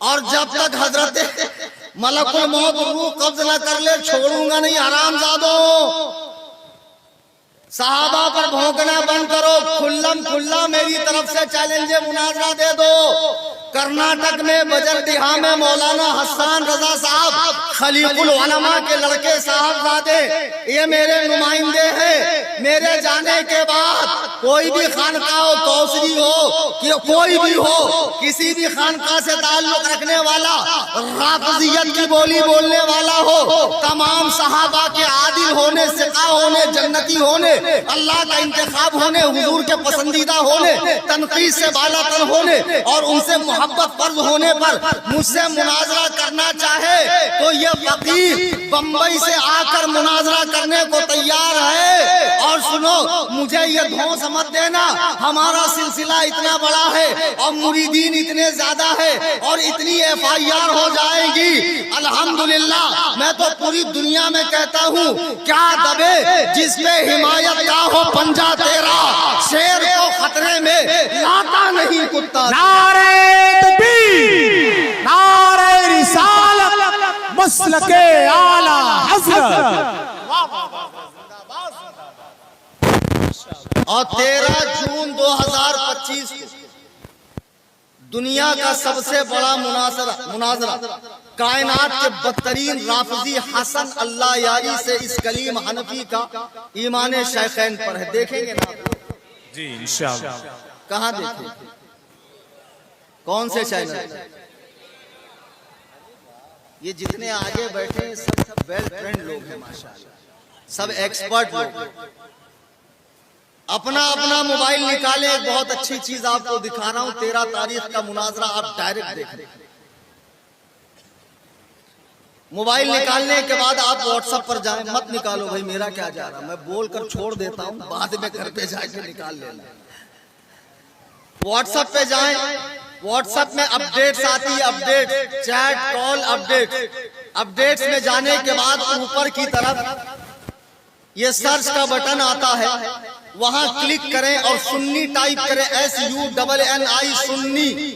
S1: اور جب تک حضرت ملک الموت روح قبض نہ کر لے چھوڑوں گا نہیں حرام زادوں. صحابہ پر بھونکنا بند کرو. کھلا میری طرف سے چیلنج مناظرہ دے دو. کرناٹک میں بجردیہا میں مولانا حسان رضا صاحب خلیق العلماء کے لڑکے صاحبزادے یہ میرے نمائندے ہیں. میرے جانے کے بعد کوئی بھی خانقاہ ہو، کوثری ہو کہ کوئی بھی ہو، کسی بھی خانقاہ سے تعلق رکھنے والا، رافضیت کی بولی بولنے والا ہو، تمام صحابہ کے عادل ہونے، ثقہ ہونے، جنتی ہونے، اللہ کا انتخاب ہونے، حضور کے پسندیدہ ہونے، تنقید سے بالا تر ہونے اور ان سے محبت فرض ہونے پر مجھ سے مناظرہ کرنا چاہے تو یہ فقیر بمبئی سے آ کر مناظرہ کرنے کو تیار ہے. اور سنو، مجھے یہ دھونس مت دینا، ہمارا سلسلہ اتنا بڑا ہے اور مریدین اتنے زیادہ ہے اور اتنی FIR ہو جائے گی. الحمدللہ میں تو پوری دنیا میں کہتا ہوں کیا دبے جس پہ ہمایت کا ہو پنجہ تیرا، شیر کو خطرے میں لاتا نہیں کتا.
S4: نعرہ تکبیر، نعرہ رسالت، مسلک اعلی حضرت.
S1: اور 13 جون 2025 دنیا کا سب سے بڑا مناظرہ کائنات کے بدترین رافضی حسن اللہ یاری سے اس کلیم حنفی کا ایمان شیخین پر ہے. دیکھیں گے نا
S4: جی انشاءاللہ.
S1: کہاں دیکھیں؟ کون سے چینل؟ یہ جتنے آگے بیٹھے ہیں سب ویل ٹرینڈ لوگ ہیں ماشاءاللہ، سب ایکسپرٹ لوگ. اپنا موبائل نکالے. ایک بہت اچھی چیز آپ کو دکھا رہا ہوں. 13 تاریخ کا مناظرہ آپ ڈائریکٹ دیکھیں. موبائل نکالنے کے بعد آپ واٹس ایپ پر جائیں. مت نکالو بھائی، میرا کیا جا رہا، میں بول کر چھوڑ دیتا ہوں، بعد میں گھر پہ جا کے نکال لینا. واٹس ایپ پہ جائیں. واٹس ایپ میں اپڈیٹس آتی ہے، اپڈیٹ، چیٹ، کال، اپڈیٹس میں جانے کے بعد اوپر کی طرف یہ سرچ کا بٹن آتا ہے، وہاں کلک کریں اور سنی ٹائپ کریں، SUNNI سنی.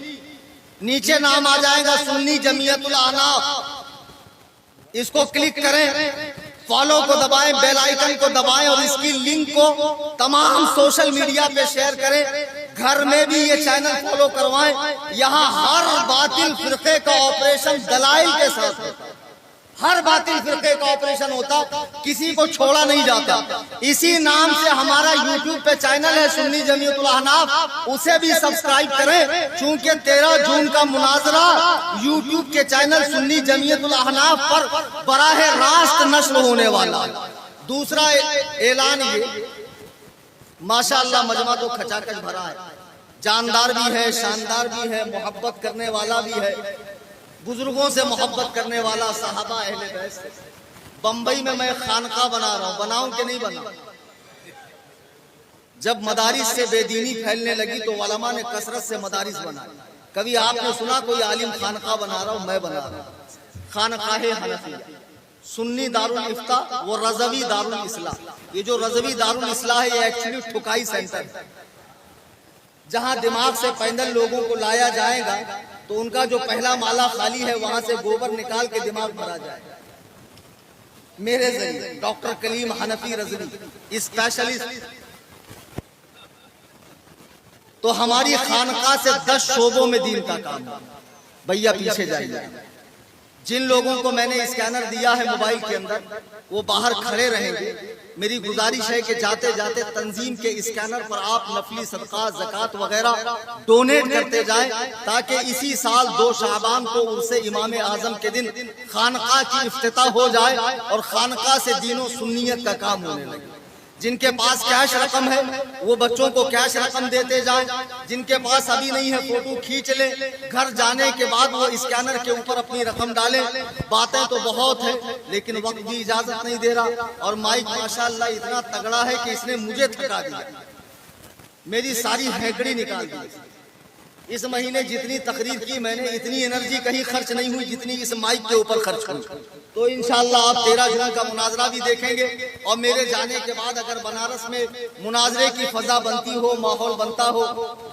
S1: نیچے نام آ جائے گا سنی جمعیت الاحناف. اس کو کلک کریں، فالو کو دبائیں، بیل آئیکن کو دبائیں اور اس کی لنک کو تمام سوشل میڈیا پہ شیئر کریں. گھر میں بھی یہ چینل فالو کروائیں. یہاں ہر باطل فرقے کا آپریشن دلائل کے ساتھ ہوتا ہے. ہر باطل فرقے کا آپریشن ہوتا، کسی کو چھوڑا نہیں جاتا. اسی نام سے ہمارا یوٹیوب پہ چینل ہے سنی جمعیت الاحناف، اسے بھی سبسکرائب کریں چونکہ 13 جون کا مناظرہ یوٹیوب کے چینل سنی جمعیت الاحناف پر براہ راست نشر ہونے والا. دوسرا اعلان یہ، ماشاءاللہ مجمع تو کھچا کھچ بھرا ہے، جاندار بھی ہے، شاندار بھی ہے، محبت کرنے والا بھی ہے، بزرگوں سے محبت کرنے والا، صحابہ اہل بیت سے. بمبئی میں خانقاہ بنا رہا ہوں، بناؤں کہ نہیں بناؤں؟ جب مدارس سے بے دینی پھیلنے لگی تو علماء نے کثرت سے مدارس بنائے. کبھی آپ نے سنا کوئی عالم خانقاہ بنا رہا ہوں؟ میں بنا رہا ہوں. خانقاہ حنفیہ، سنی دارالافتاء و رضوی دارالاصلاح. یہ جو رضوی دارالاصلاح ہے یہ ایکچولی ٹھکائی سینٹر ہے، جہاں دماغ سے پیندل لوگوں کو لایا جائے گا تو ان کا جو پہلا مالا خالی ہے وہاں سے گوبر نکال کے دماغ بھرا جائے گا. میرے ذریعے ڈاکٹر کلیم حنفی رضوی اسپیشلسٹ. تو ہماری خانقاہ سے 10 شعبوں میں دین کا کام ہے. بھیا پیچھے جائیے. جن لوگوں کو میں نے اسکینر دیا ہے موبائل کے اندر وہ باہر کھڑے رہیں گے. میری گزارش ہے کہ جاتے جاتے تنظیم کے اسکینر پر آپ نفلی صدقات، زکوٰۃ وغیرہ ڈونیٹ کرتے جائیں تاکہ اسی سال 2 شعبان کو عرس امام اعظم کے دن خانقاہ کی افتتاح ہو جائے اور خانقاہ سے دین و سنیت کا کام ہونے لگے. جن کے پاس کیش رقم ہے وہ بچوں کو کیش رقم دیتے جائیں. جن کے پاس ابھی نہیں ہے فوٹو کھینچ لیں. گھر جانے کے بعد وہ اسکینر کے اوپر اپنی رقم ڈالیں. باتیں تو بہت ہیں لیکن وقت بھی اجازت نہیں دے رہا. اور مائک ماشاءاللہ اتنا تگڑا ہے کہ اس نے مجھے تھکا دیا، میری ساری ہیکڑی نکال دی. اس مہینے جتنی تقریر کی میں نے اتنی انرجی کہیں خرچ نہیں ہوئی جتنی اس مائک کے اوپر خرچ ہوئی. تو انشاءاللہ آپ 13 جون کا مناظرہ بھی دیکھیں گے. اور میرے جانے کے بعد اگر بنارس میں مناظرے کی فضا بنتی ہو، ماحول بنتا ہو،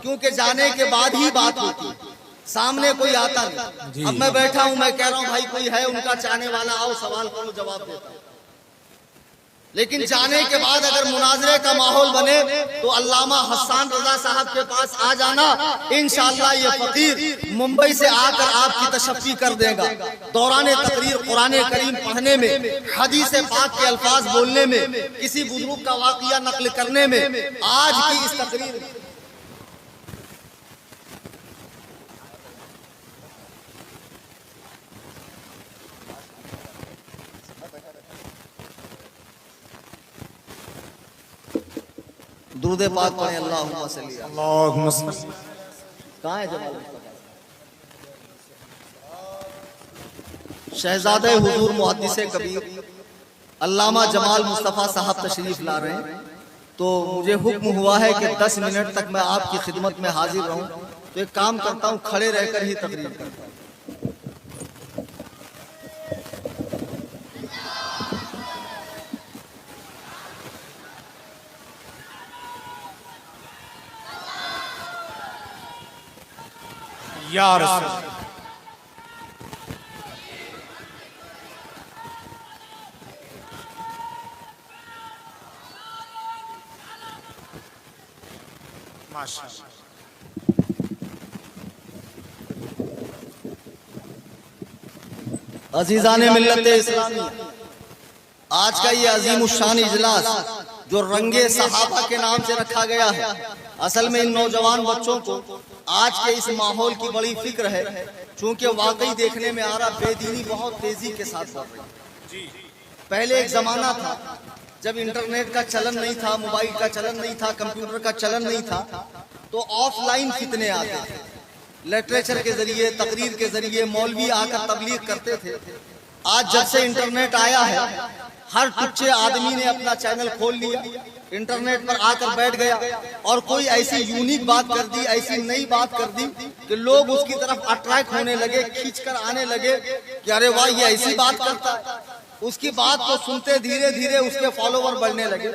S1: کیونکہ جانے کے بعد ہی بات ہوتی ہے. سامنے کوئی آتا نہیں. اب میں بیٹھا ہوں, میں کہہ رہا ہوں بھائی کوئی ہے ان کا چاہنے والا, آؤ سوال کرو, جواب دیتا ہوں. لیکن جانے کے بعد اگر مناظرے کا ماحول بنے تو علامہ حسان رضا صاحب کے پاس آ جانا, انشاءاللہ یہ فقیر ممبئی سے آ کر آپ کی تشفی کر دے گا. دوران تقریر قرآن کریم پڑھنے میں, حدیث پاک کے الفاظ بولنے میں, کسی بزرگ کا واقعہ نقل کرنے میں, آج کی اس تقریر میں درود پاک پڑھیں. اللہم صلی اللہ.
S4: اللہم صل.
S1: کہاں ہے جمال مصطفیٰ؟ شہزادہ حضور محدث کبیر علامہ جمال مصطفیٰ صاحب تشریف لا رہے ہیں, تو مجھے حکم ہوا ہے کہ 10 منٹ تک میں آپ کی خدمت میں حاضر رہوں. تو ایک کام کرتا ہوں, کھڑے رہ کر ہی تقریر کرتا ہوں.
S4: یا رسول. ماشاءاللہ.
S1: عزیزان ملت اسلامی, آج کا یہ عظیم الشان اجلاس جو رنگ صحابہ کے نام سے رکھا گیا ہے, اصل میں ان نوجوان بچوں کو آج کے اس ماحول کی بڑی فکر ہے, چونکہ واقعی دیکھنے میں آ رہا بے دینی بہت تیزی کے ساتھ بڑھ رہی ہے. پہلے ایک زمانہ تھا جب انٹرنیٹ کا چلن نہیں تھا, موبائل کا چلن نہیں تھا, کمپیوٹر کا چلن نہیں تھا, تو آف لائن فتنے آتے تھے. لٹریچر کے ذریعے, تقریر کے ذریعے مولوی آ کر تبلیغ کرتے تھے. آج جب سے انٹرنیٹ آیا ہے, ہر ٹچے آدمی نے اپنا چینل کھول لیا, انٹرنیٹ پر آ کر بیٹھ گیا اور کوئی ایسی یونیک بات کر دی, ایسی نئی بات کر دی کہ لوگ اس کی طرف اٹریکٹ ہونے لگے, کھینچ کر آنے لگے کہ ارے واہ یہ ایسی بات کرتا ہے. اس کی بات کو سنتے دھیرے دھیرے اس کے فالوور بڑھنے لگے.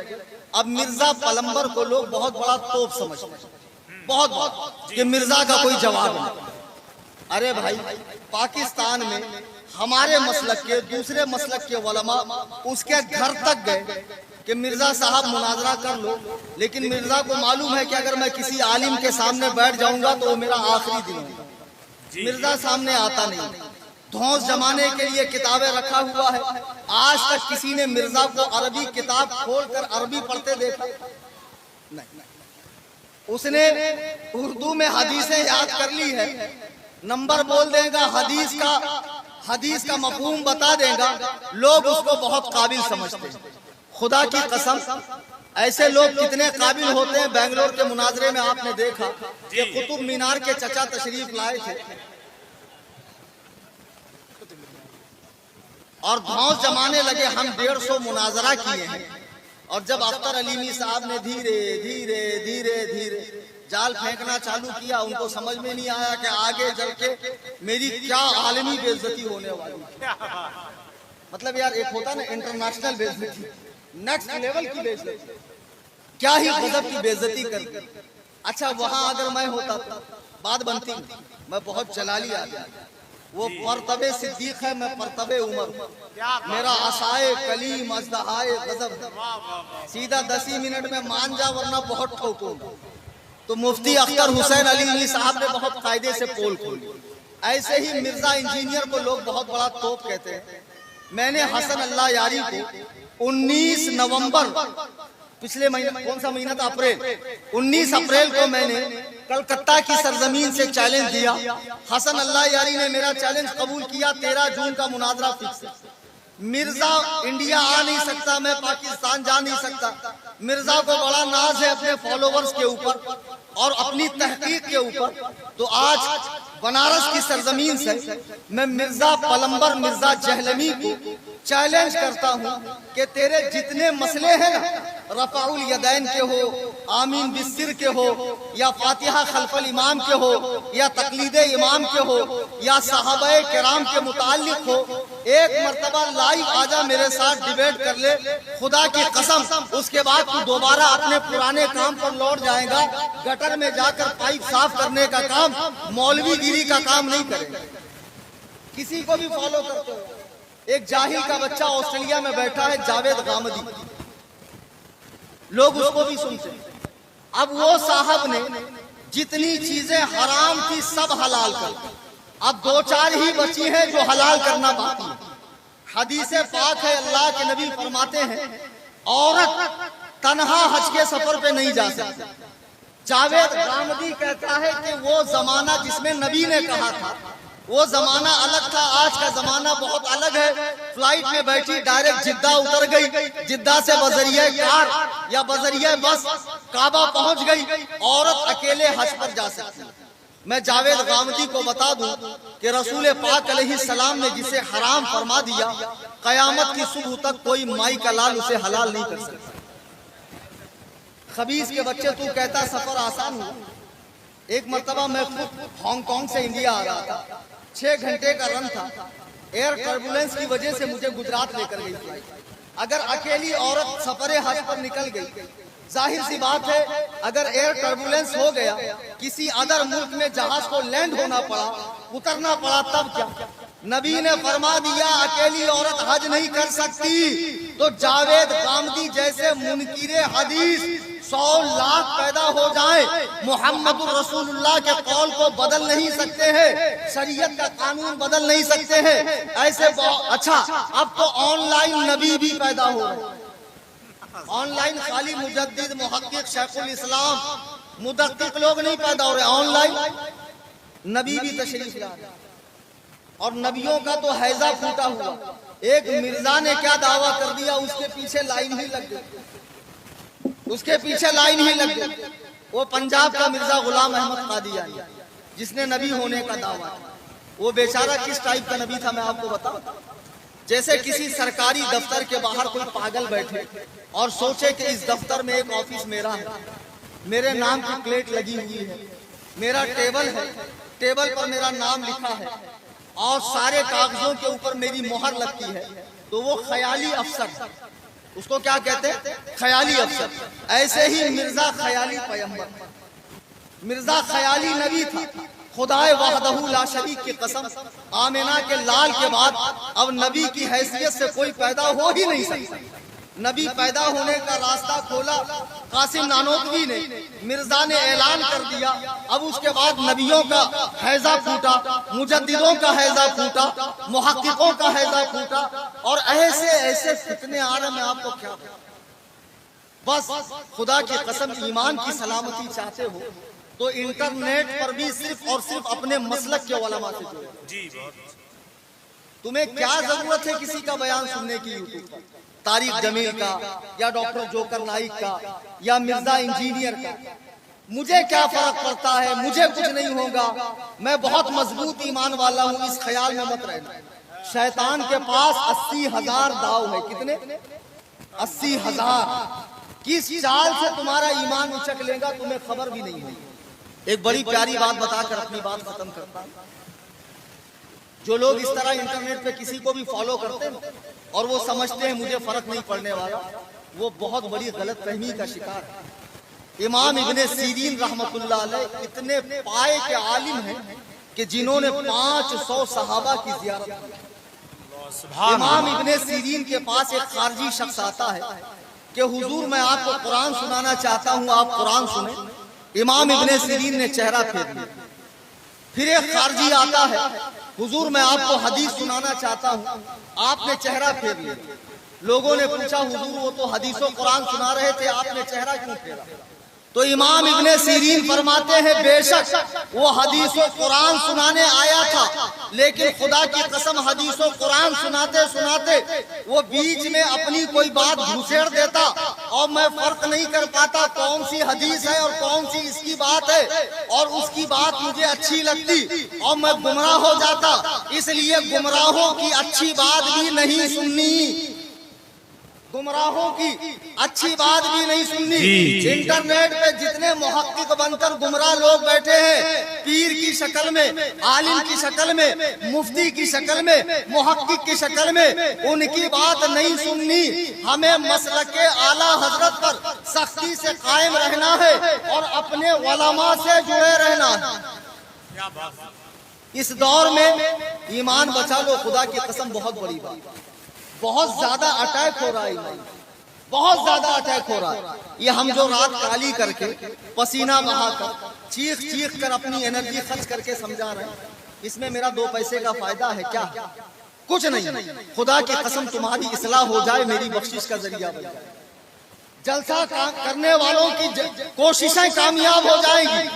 S1: اب مرزا پلمبر کو لوگ بہت بڑا توپ سمجھتے ہیں, بہت کہ مرزا کا کوئی جواب نہیں. ارے بھائی, پاکستان میں ہمارے مسلک کے, دوسرے مسلک کے علماء اس کے گھر تک گئے کہ مرزا صاحب مناظرہ کر لو, لیکن مرزا کو معلوم ہے کہ اگر میں کسی عالم کے سامنے بیٹھ جاؤں گا تو وہ میرا آخری دن ہوگا. مرزا سامنے آتا نہیں. دھونس جمانے کے لیے کتابیں رکھا ہوا ہے. آج تک کسی نے مرزا کو عربی کتاب کھول کر عربی پڑھتے دیکھا نہیں. اس نے اردو میں حدیثیں یاد کر لی ہے, نمبر بول دے گا, حدیث کا مفہوم بتا دے گا, لوگ اس کو بہت قابل سمجھتے ہیں. خدا کی قسم ایسے لوگ کتنے قابل ہوتے ہیں. بنگلور کے مناظرے میں آپ نے دیکھا کہ قطب مینار کے چچا تشریف لائے تھے اور دھونس جمانے لگے, ہم 150 مناظرہ کیے ہیں. اور جب اختر علیمی صاحب نے دھیرے دھیرے دھیرے دھیرے جال پھینکنا چالو کیا, ان کو سمجھ میں نہیں آیا کہ آگے چل کے میری کیا عالمی بے عزتی ہونے والی ہے. مطلب یار ایک ہوتا نا انٹرنیشنل بے عزتی, نیکسٹ لیول کی بے عزتی, کیا ہی غضب کی بے عزتی کر دی. اچھا وہاں اگر میں ہوتا تو بات بنتی, میں بہت جلالی آدمی, وہ مرتبے صدیق ہے, میں مرتبے عمر, میرا عصائے کلیم ازدہائے غضب, سیدھا 10 منٹ میں مان جا ورنہ بہت ٹھوکوں. تو مفتی اختر حسین علی صاحب نے بہت قاعدے سے پول کھولی. ایسے ہی مرزا انجینئر کو لوگ بہت بڑا توپ کہتے ہیں. میں نے حسن اللہ یاری کو 19 نومبر پچھلے مہینے, کون سا مہینہ تھا, اپریل, 19 اپریل کو میں نے کلکتہ کی سرزمین سے چیلنج دیا. حسن اللہ یاری نے میرا چیلنج قبول کیا. 13 جون کا مناظرہ فکس ہے. مرزا انڈیا آ نہیں سکتا, میں پاکستان جا نہیں سکتا. مرزا کو بڑا ناز ہے اپنے فالوورز کے اوپر اور اپنی تحقیق کے اوپر. تو آج بنارس کی سرزمین سے میں مرزا پلمبر مرزا جہلمی کو چیلنج کرتا ہوں کہ تیرے جتنے مسئلے ہیں نا, رفع الیدین کے ہو, آمین بالسر کے ہو, یا فاتحہ خلف الامام کے ہو, یا تقلید امام کے ہو, یا صحابہ کرام کے متعلق ہو, ایک مرتبہ لائیو آجا میرے ساتھ ڈیبیٹ کر لے. خدا کی قسم اس کے بعد بعد تو دوبارہ اپنے پرانے کام پر لوٹ جائے گا، گٹر میں جا کر پائپ صاف کرنے کا کام، مولوی گیری کا کام نہیں کرے گا۔ کسی کو بھی فالو کرتے ہو۔ ایک جاہل کا بچہ آسٹریلیا میں بیٹھا ہے، جاوید غامدی، لوگ اس کو بھی سنتے ہیں۔ اب وہ صاحب نے جتنی چیزیں حرام تھی سب حلال کر، اب 2-4 ہی بچی ہیں جو حلال کرنا باقی ہے۔ حدیث پاک ہے، اللہ کے نبی فرماتے ہیں عورت تنہا حج کے سفر پہ نہیں جا سکتی۔ جاوید غامدی کہتا ہے کہ وہ زمانہ جس میں نبی نے کہا تھا وہ زمانہ الگ تھا، آج کا زمانہ بہت الگ ہے۔ فلائٹ میں بیٹھی ڈائریکٹ جدہ اتر گئی، جدہ سے بذریعہ کار یا بذریعہ بس کعبہ پہنچ گئی، عورت اکیلے حج پر جا سکتی۔ میں جاوید غامدی کو بتا دوں کہ رسول پاک علیہ السلام نے جسے حرام فرما دیا، قیامت کی صبح تک کوئی مائی کا لال اسے حلال نہیں کر سکتا۔ خبیث کے بچے تو کہتا سفر آسان ہوا۔ ایک مرتبہ میں خود ہانگ کانگ سے انڈیا آ رہا تھا، 6 گھنٹے کا رن تھا، ایئر ٹربولنس کی وجہ سے مجھے گجرات لے کر گئی فلائٹ۔ اگر اکیلی عورت سفر حج پر نکل گئی، ظاہر سی بات ہے اگر ایئر ٹربولنس ہو گیا، کسی ادر ملک میں جہاز کو لینڈ ہونا پڑا، اترنا پڑا، تب کیا؟ نبی نے فرما دیا اکیلی عورت حج نہیں کر سکتی۔ تو جاوید غامدی جیسے منکر حدیث 100 لاکھ پیدا ہو جائیں، محمد رسول اللہ کے قول کو بدل نہیں سکتے ہیں، شریعت کا قانون بدل نہیں سکتے ہیں۔ ایسے اچھا اب تو آن لائن نبی بھی پیدا ہو رہے ہیں۔ آن لائن خالی مجدد، محقق، شیخ الاسلام، مدقق لوگ نہیں پیدا ہو رہے، آن لائن نبی بھی تشریف لا رہے۔ اور نبیوں کا تو حیضہ پھوٹا ہوا۔ ایک مرزا نے کیا دعویٰ کر دیا، اس کے پیچھے لائن ہی لگ گئی، اس کے پیچھے لائن ہی لگ گئی۔ وہ پنجاب کا مرزا غلام احمد قادیانی جس نے نبی ہونے کا دعویٰ کیا، وہ بیچارہ کس ٹائپ کا نبی تھا میں آپ کو بتاؤں؟ جیسے کسی سرکاری دفتر کے باہر کوئی پاگل بیٹھے اور سوچے کہ اس دفتر میں ایک آفس میرا ہے، میرے نام کی پلیٹ لگی ہوئی ہے، میرا ٹیبل ہے، ٹیبل پر میرا نام لکھا ہے اور سارے کاغذوں کے اوپر میری مہر لگتی ہے، تو وہ خیالی افسر، اس کو کیا کہتے ہیں؟ خیالی افسر۔ ایسے ہی مرزا خیالی پیغمبر، مرزا خیالی نبی تھا۔ خدائے وحدہ لا شریک کی قسم، آمینہ کے لال کے بعد اب نبی کی حیثیت سے کوئی پیدا ہو ہی نہیں سکتا۔ نبی پیدا ہونے کا راستہ کھولا قاسم نانوتوی نے، مرزا نے اعلان کر دیا، اب اس کے بعد نبیوں کا حیضہ پھوٹا، مجددوں کا حیضہ پھوٹا، محققوں کا حیضہ پھوٹا، اور ایسے ایسے فتنے آ رہے، میں آپ کو کیا بتاؤں۔ بس خدا کی قسم ایمان کی سلامتی چاہتے ہو تو انٹرنیٹ پر بھی صرف اور صرف اپنے مسلک کے علماء سے جڑو۔ تمہیں کیا ضرورت ہے کسی کا بیان سننے کی، یوٹیوب پر طارق جمیل کا یا ڈاکٹر جوکر نائک کا یا مرزا انجینئر کا؟ مجھے کیا فرق پڑتا ہے، مجھے کچھ نہیں ہوگا، میں بہت مضبوط ایمان والا ہوں، اس خیال میں مت رہنا۔ شیطان کے پاس 80,000 داؤ ہے، کتنے؟ 80,000۔ کس چال سے تمہارا ایمان اچک لے گا تمہیں خبر بھی نہیں ہوگی۔ ایک بڑی پیاری بات بتا کر اپنی بات ختم کرتا ہوں۔ جو لوگ اس طرح انٹرنیٹ پہ کسی کو بھی فالو کرتے ہیں اور وہ سمجھتے ہیں مجھے فرق نہیں پڑنے والا، وہ بہت بڑی غلط فہمی کا شکار ہے۔ امام ابن سیرین رحمت اللہ علیہ اتنے پائے کے عالم ہیں کہ جنہوں نے 500 صحابہ کی زیارت کی۔ امام ابن سیرین کے پاس ایک خارجی شخص آتا ہے کہ حضور میں آپ کو قرآن سنانا چاہتا ہوں، آپ قرآن سنیں۔ امام ابن سیرین نے چہرہ پھیر دیا۔ پھر ایک خارجی آتا ہے، حضور میں آپ کو حدیث سنانا چاہتا ہوں، آپ نے چہرہ پھیر لیا۔ لوگوں نے پوچھا حضور وہ تو حدیث و قرآن سنا رہے تھے، آپ نے چہرہ کیوں پھیرا؟ تو امام ابن سیرین فرماتے ہیں بے شک وہ حدیث و قرآن سنانے آیا تھا، لیکن خدا کی قسم حدیث و قرآن سناتے سناتے وہ بیچ میں اپنی کوئی بات گھسیڑ دیتا اور میں فرق نہیں کر پاتا کون سی حدیث ہے اور کون سی اس کی بات ہے، اور اس کی بات مجھے اچھی لگتی اور میں گمراہ ہو جاتا۔ اس لیے گمراہوں کی اچھی بات بھی نہیں سننی، گمراہوں کی اچھی بات بھی نہیں سننی. انٹرنیٹ پہ جتنے محقق بن کر گمراہ لوگ بیٹھے ہیں، پیر کی شکل میں، عالم کی شکل میں، مفتی کی شکل میں، محقق کی شکل میں، ان کی بات نہیں سننی. ہمیں مسلک اعلیٰ حضرت پر سختی سے قائم رہنا ہے اور اپنے علماء سے جڑے رہنا ہے. اس دور میں ایمان بچا لو، خدا کی قسم بہت بڑی بات. بہت زیادہ اٹیک ہو رہا ہے ایمان، بہت زیادہ اٹیک ہو رہا ہے. یہ ہم جو رات کالی کر کے، پسینہ بہا کر، چیخ چیخ کر اپنی انرجی خرچ کر کے سمجھا رہے ہیں، اس میں میرا 2 پیسے کا فائدہ ہے کیا؟ کچھ نہیں. خدا کی قسم تمہاری اصلاح ہو جائے، میری بخشش کا ذریعہ بن جائے. جلسہ کرنے والوں کی کوششیں کامیاب ہو جائیں گی،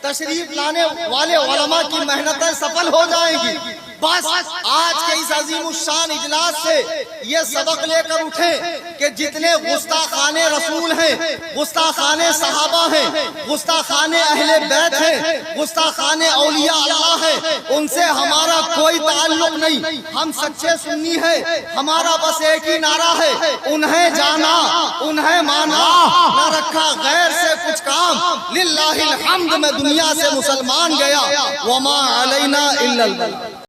S1: تشریف لانے والے علماء کی محنتیں سفل ہو جائیں گی. بس آج کے اس عظیم الشان اجلاس سے یہ سبق لے کر اٹھیں کہ جتنے گستاخان رسول ہیں، گستاخان صحابہ ہیں، گستاخان اہل بیت ہیں، گستاخان اولیاء اللہ ہیں، ان سے ہمارا کوئی تعلق نہیں. ہم سچے سنی ہیں. ہمارا بس ایک ہی نعرہ ہے، انہیں جانا، انہیں مانا، نہ رکھا غیر سے کچھ کام. للہ الحمد میں دنیا سے مسلمان گیا، وما علینا الا البلاغ.